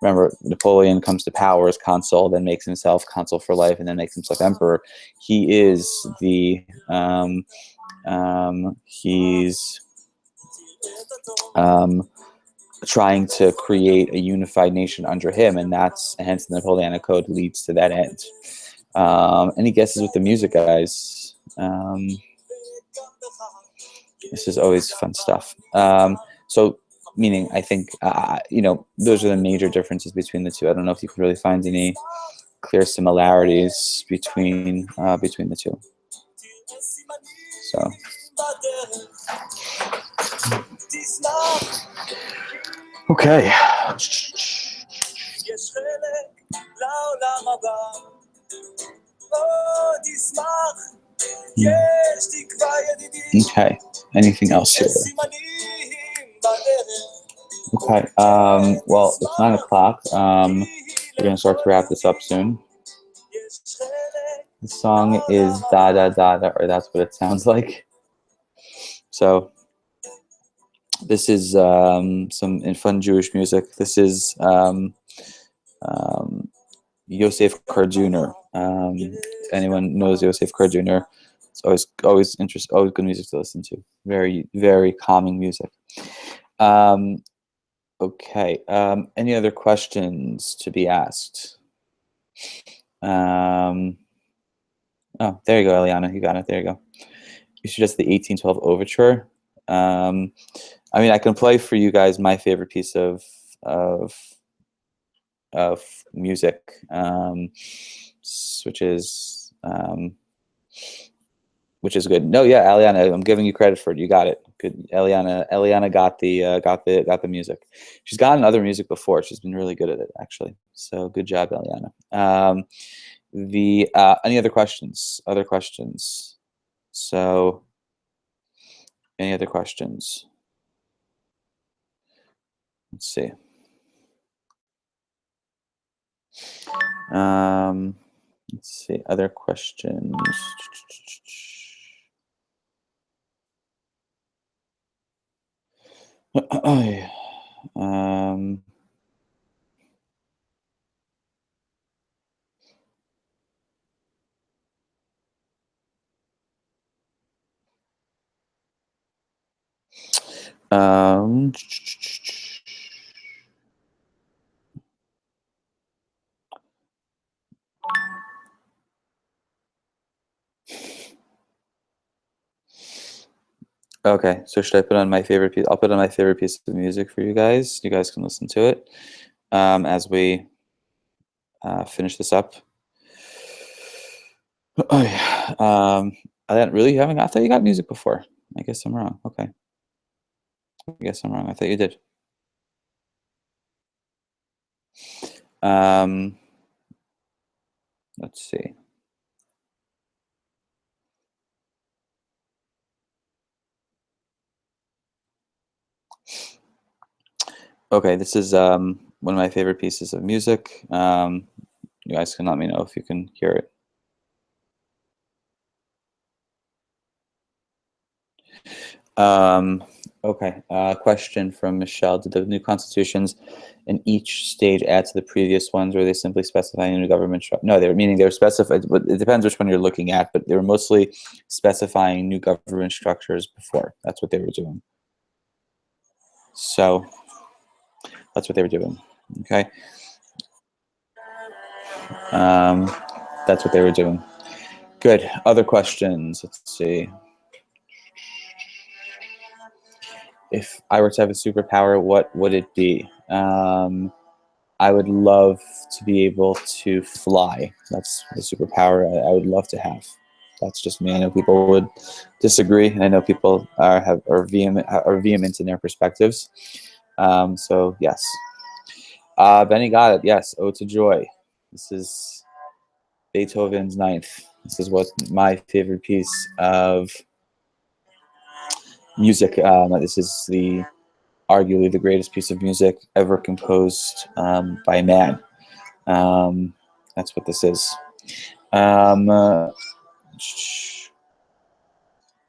Remember, Napoleon comes to power as consul, then makes himself consul for life, and then makes himself emperor. He is he's trying to create a unified nation under him, and hence the Napoleonic Code leads to that end. Any guesses with the music, guys? This is always fun stuff. So, meaning, I think those are the major differences between the two. I don't know if you can really find any clear similarities between the two. So. Okay. Okay. Anything else here? Okay. Well, it's 9 o'clock. We're gonna start to wrap this up soon. The song is Da Da Da Da, or that's what it sounds like. So this is some fun Jewish music. This is Yosef Karduner. Anyone knows Yosef Karduner? It's always interesting, always good music to listen to. Very, very calming music. Okay. Any other questions to be asked? Oh, there you go, Eliana. You got it. There you go. You suggest the 1812 Overture. I mean, I can play for you guys my favorite piece of music, which is good. No, yeah, Eliana, I'm giving you credit for it. You got it. Good, Eliana. Eliana got the music. She's gotten other music before. She's been really good at it, actually. So good job, Eliana. Any other questions? Other questions? So, any other questions? Let's see. Let's see. Other questions. Okay, so should I put on my favorite piece? I'll put on my favorite piece of music for you guys. You guys can listen to it as we finish this up. Really? I thought you got music before. I guess I'm wrong. Okay. I guess I'm wrong. I thought you did. Let's see. Okay, this is one of my favorite pieces of music. You guys can let me know if you can hear it. Okay, question from Michelle. Did the new constitutions in each stage add to the previous ones, or are they simply specifying a new government structure? No, they're specified, but it depends which one you're looking at, but they were mostly specifying new government structures before. That's what they were doing. So that's what they were doing, okay? That's what they were doing. Good. Other questions? Let's see. If I were to have a superpower, what would it be? I would love to be able to fly. That's the superpower I would love to have. That's just me. I know people would disagree, and I know people are vehement in their perspectives. So yes, Benny got it. Yes, Ode to Joy. This is Beethoven's Ninth. This is what my favorite piece of music. This is arguably the greatest piece of music ever composed by man. That's what this is.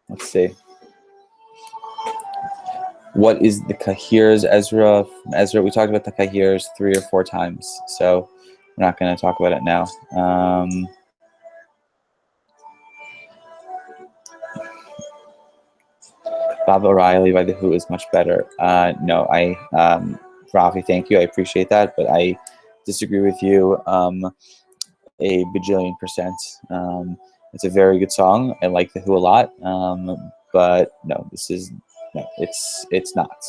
Let's see. What is the Kahirs, Ezra? We talked about the Kahirs 3 or 4 times, so we're not going to talk about it now. Bob O'Reilly by The Who is much better. No, Rafi, thank you. I appreciate that, but I disagree with you a bajillion percent. It's a very good song. I like The Who a lot, but no, it's not.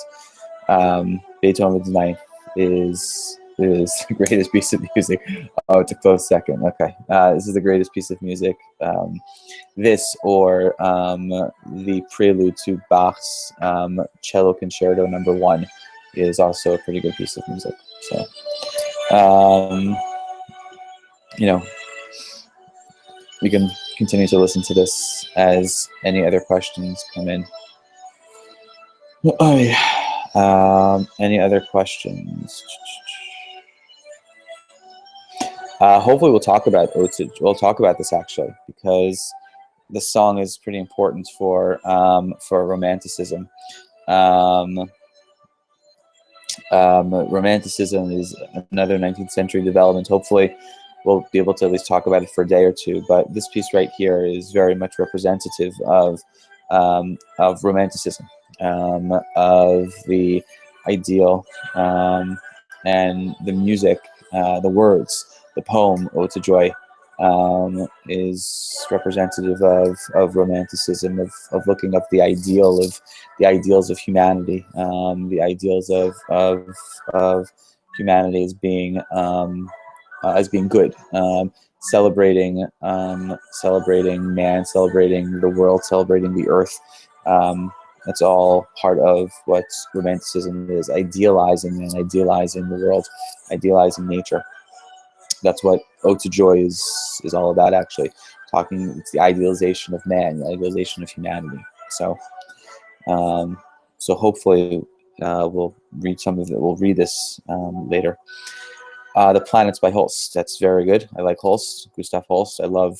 Beethoven's Ninth is is the greatest piece of music. Oh, it's a close second. Okay, this is the greatest piece of music. This or the prelude to Bach's Cello Concerto Number 1 is also a pretty good piece of music. So, you know, we can continue to listen to this as any other questions come in. Any other questions? Hopefully, we'll talk about this actually, because the song is pretty important for Romanticism. Romanticism is another 19th century development. Hopefully, we'll be able to at least talk about it for a day or two. But this piece right here is very much representative of Romanticism, of the ideal, and the music, the words, the poem "Ode to Joy" is representative of Romanticism, of looking up the ideals of humanity, the ideals of humanity as being good, celebrating man, celebrating the world, celebrating the earth. That's all part of what Romanticism is: idealizing man, idealizing the world, idealizing nature. That's what Ode to Joy is all about, actually. It's the idealization of man, the idealization of humanity. So, so hopefully we'll read some of it. We'll read this later. The Planets by Holst. That's very good. I like Holst, Gustav Holst. I love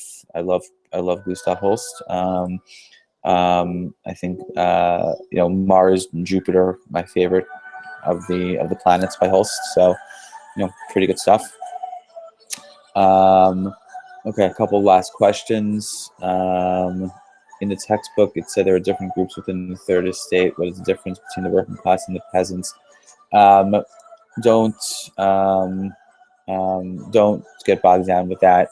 Gustav Holst. I think Mars and Jupiter, my favorite of the planets by Holst. So, pretty good stuff. Okay, a couple last questions. In the textbook, it said there are different groups within the third estate. What is the difference between the working class and the peasants? Don't get bogged down with that.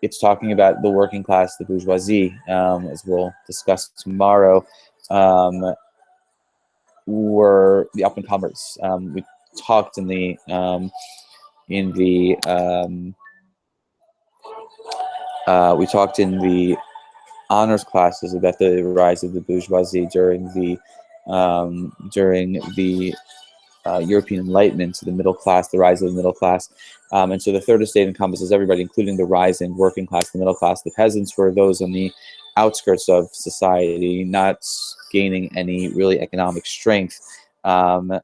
It's talking about the working class, the bourgeoisie, as we'll discuss tomorrow, were the up and comers. We talked in the honors classes about the rise of the bourgeoisie during the European Enlightenment, the middle class, the rise of the middle class. And so the third estate encompasses everybody, including the rising working class, the middle class. The peasants were those on the outskirts of society, not gaining any really economic strength, not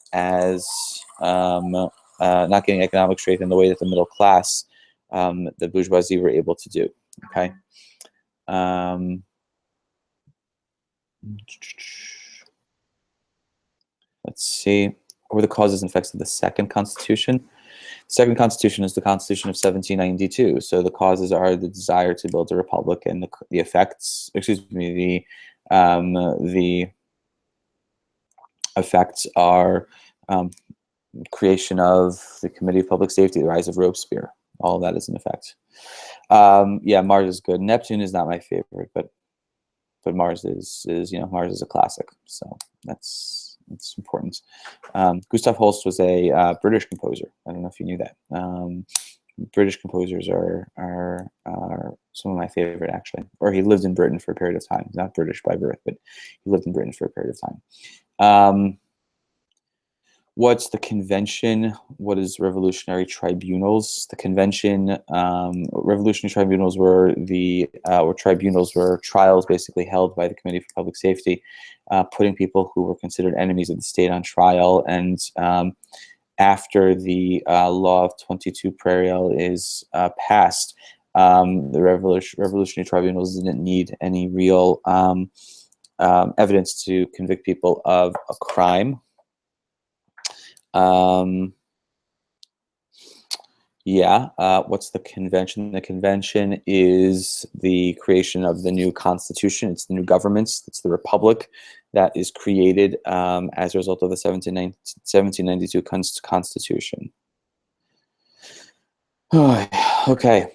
getting economic strength in the way that the middle class, the bourgeoisie, were able to do. Okay. Let's see. What were the causes and effects of the second constitution? The second constitution is the Constitution of 1792. So the causes are the desire to build a republic, and the effects. The effects are creation of the Committee of Public Safety, the rise of Robespierre. All of that is an effect. Yeah, Mars is good. Neptune is not my favorite, but Mars is Mars is a classic. So that's important. Gustav Holst was a British composer. I don't know if you knew that. British composers are some of my favorite, actually. Or he lived in Britain for a period of time. Not British by birth, but he lived in Britain for a period of time. What's the convention? What is revolutionary tribunals? The convention, revolutionary tribunals were were trials basically held by the Committee for Public Safety, putting people who were considered enemies of the state on trial. And after the law of 22 Prairial is passed, the revolutionary tribunals didn't need any real evidence to convict people of a crime. What's the convention? The convention is the creation of the new constitution. It's the new governments. It's the republic that is created as a result of the 1792 constitution. Okay.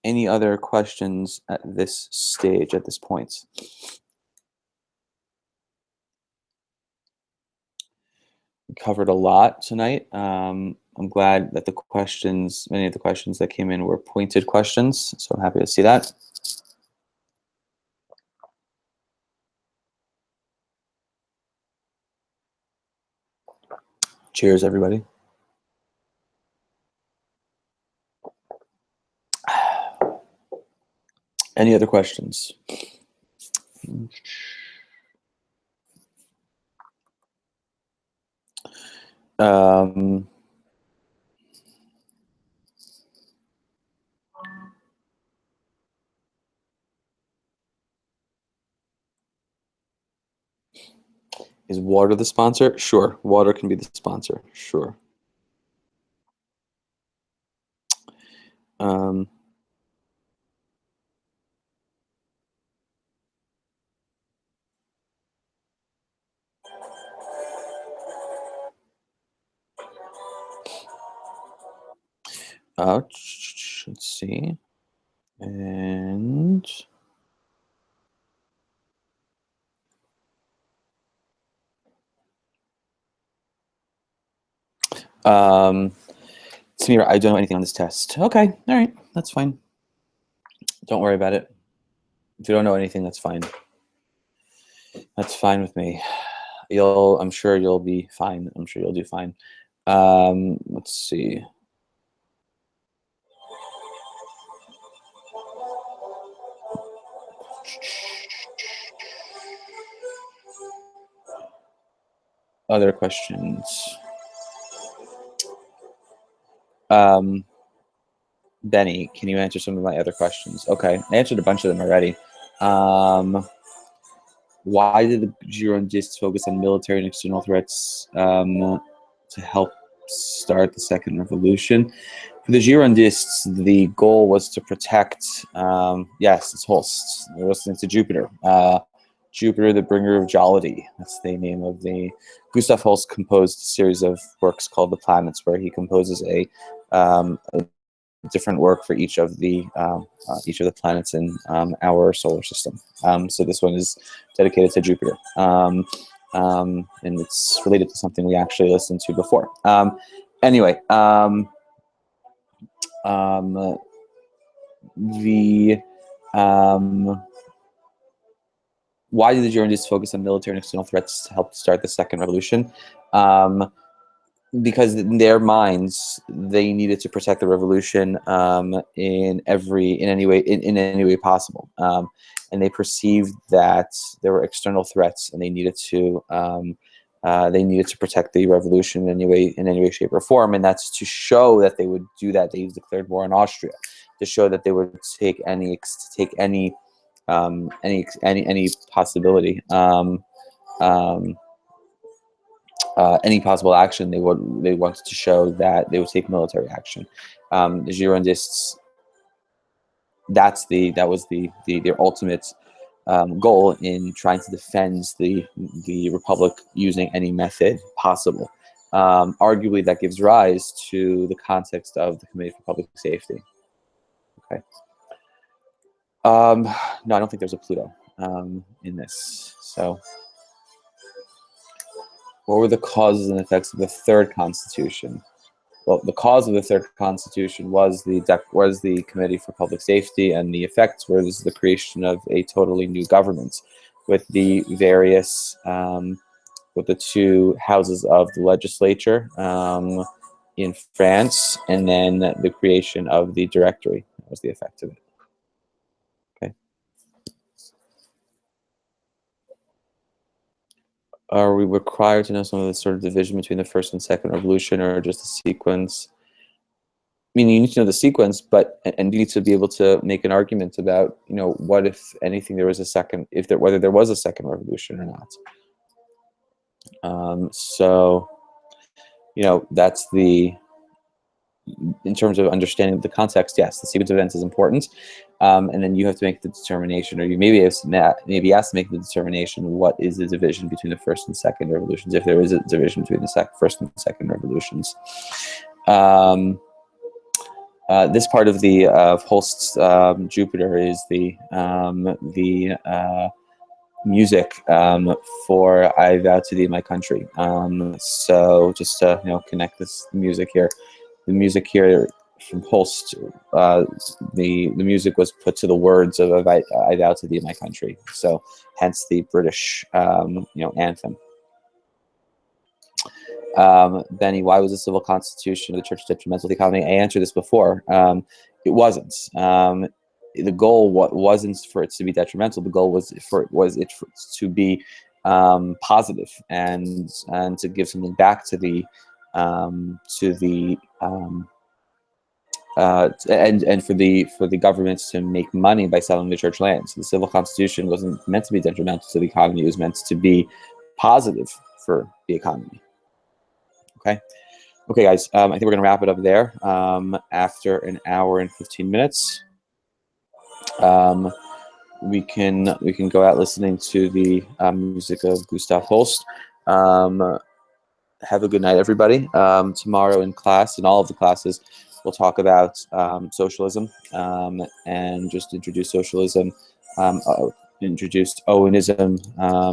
Any other questions at this stage, at this point? covered a lot tonight. I'm glad that many of the questions that came in were pointed questions, so I'm happy to see that. Cheers, everybody. Any other questions? Is water the sponsor? Sure, water can be the sponsor. Sure. Let's see. And Samira, I don't know anything on this test. Okay, all right, that's fine. Don't worry about it. If you don't know anything, that's fine. That's fine with me. I'm sure you'll be fine. I'm sure you'll do fine. Let's see. Other questions. Benny, can you answer some of my other questions? Okay, I answered a bunch of them already. Why did the Girondists focus on military and external threats to help start the second revolution? For the Girondists, the goal was to protect, yes, it's Holst. They're listening to Jupiter. Jupiter, the bringer of jollity. That's the name of the... Gustav Holst composed a series of works called The Planets, where he composes a different work for each of the planets in our solar system. So this one is dedicated to Jupiter, and it's related to something we actually listened to before. Anyway, why did the Girondists focus on military and external threats to help start the second revolution? Because in their minds, they needed to protect the revolution in any way possible, and they perceived that there were external threats, and they needed to protect the revolution in any way, shape, or form. And that's to show that they would do that. They declared war on Austria to show that they would take any possibility. Any possible action, they wanted to show that they would take military action. The Girondists, that was their ultimate goal in trying to defend the Republic using any method possible. Arguably, that gives rise to the context of the Committee for Public Safety. Okay. No, I don't think there's a Pluto in this. So, what were the causes and effects of the third constitution? Well, the cause of the third constitution was the Committee for Public Safety, and the effects was the creation of a totally new government with the various with the two houses of the legislature in France, and then the creation of the Directory. That was the effect of it. Okay. Are we required to know some of the sort of division between the first and second revolution, or just the sequence? I mean, you need to know the sequence, and you need to be able to make an argument about, what if anything there was a second, whether there was a second revolution or not. So, that's in terms of understanding the context, yes, the sequence of events is important, and then you have to make the determination, or you maybe asked to make the determination, what is the division between the first and second revolutions, if there is a division between the first and second revolutions. This part of the Holst's Jupiter is the music for "I Vow to Thee, My Country." So just to connect this music here, the music here from Holst, the music was put to the words of "I Vow to Thee, My Country." So hence the British anthem. Benny, why was the civil constitution of the church detrimental to the economy? I answered this before. It wasn't. The goal wasn't for it to be detrimental. The goal was for it to be positive and to give something back to the and for the governments to make money by selling the church land. So the civil constitution wasn't meant to be detrimental to the economy. It was meant to be positive for the economy. Okay, guys. I think we're gonna wrap it up there. After an hour and 15 minutes, we can go out listening to the music of Gustav Holst. Have a good night, everybody. Tomorrow in class, in all of the classes, we'll talk about socialism and just introduce socialism. Introduced Owenism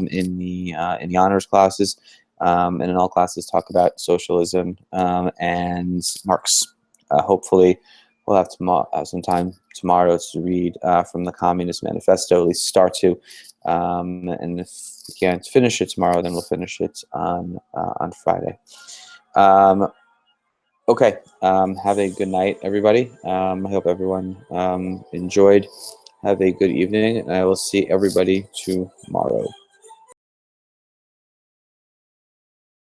in the honors classes. And in all classes talk about socialism and Marx. Hopefully we'll have some time tomorrow to read from the Communist Manifesto, at least start to, and if we can't finish it tomorrow, then we'll finish it on Friday. Okay, have a good night, everybody. I hope everyone enjoyed. Have a good evening, and I will see everybody tomorrow.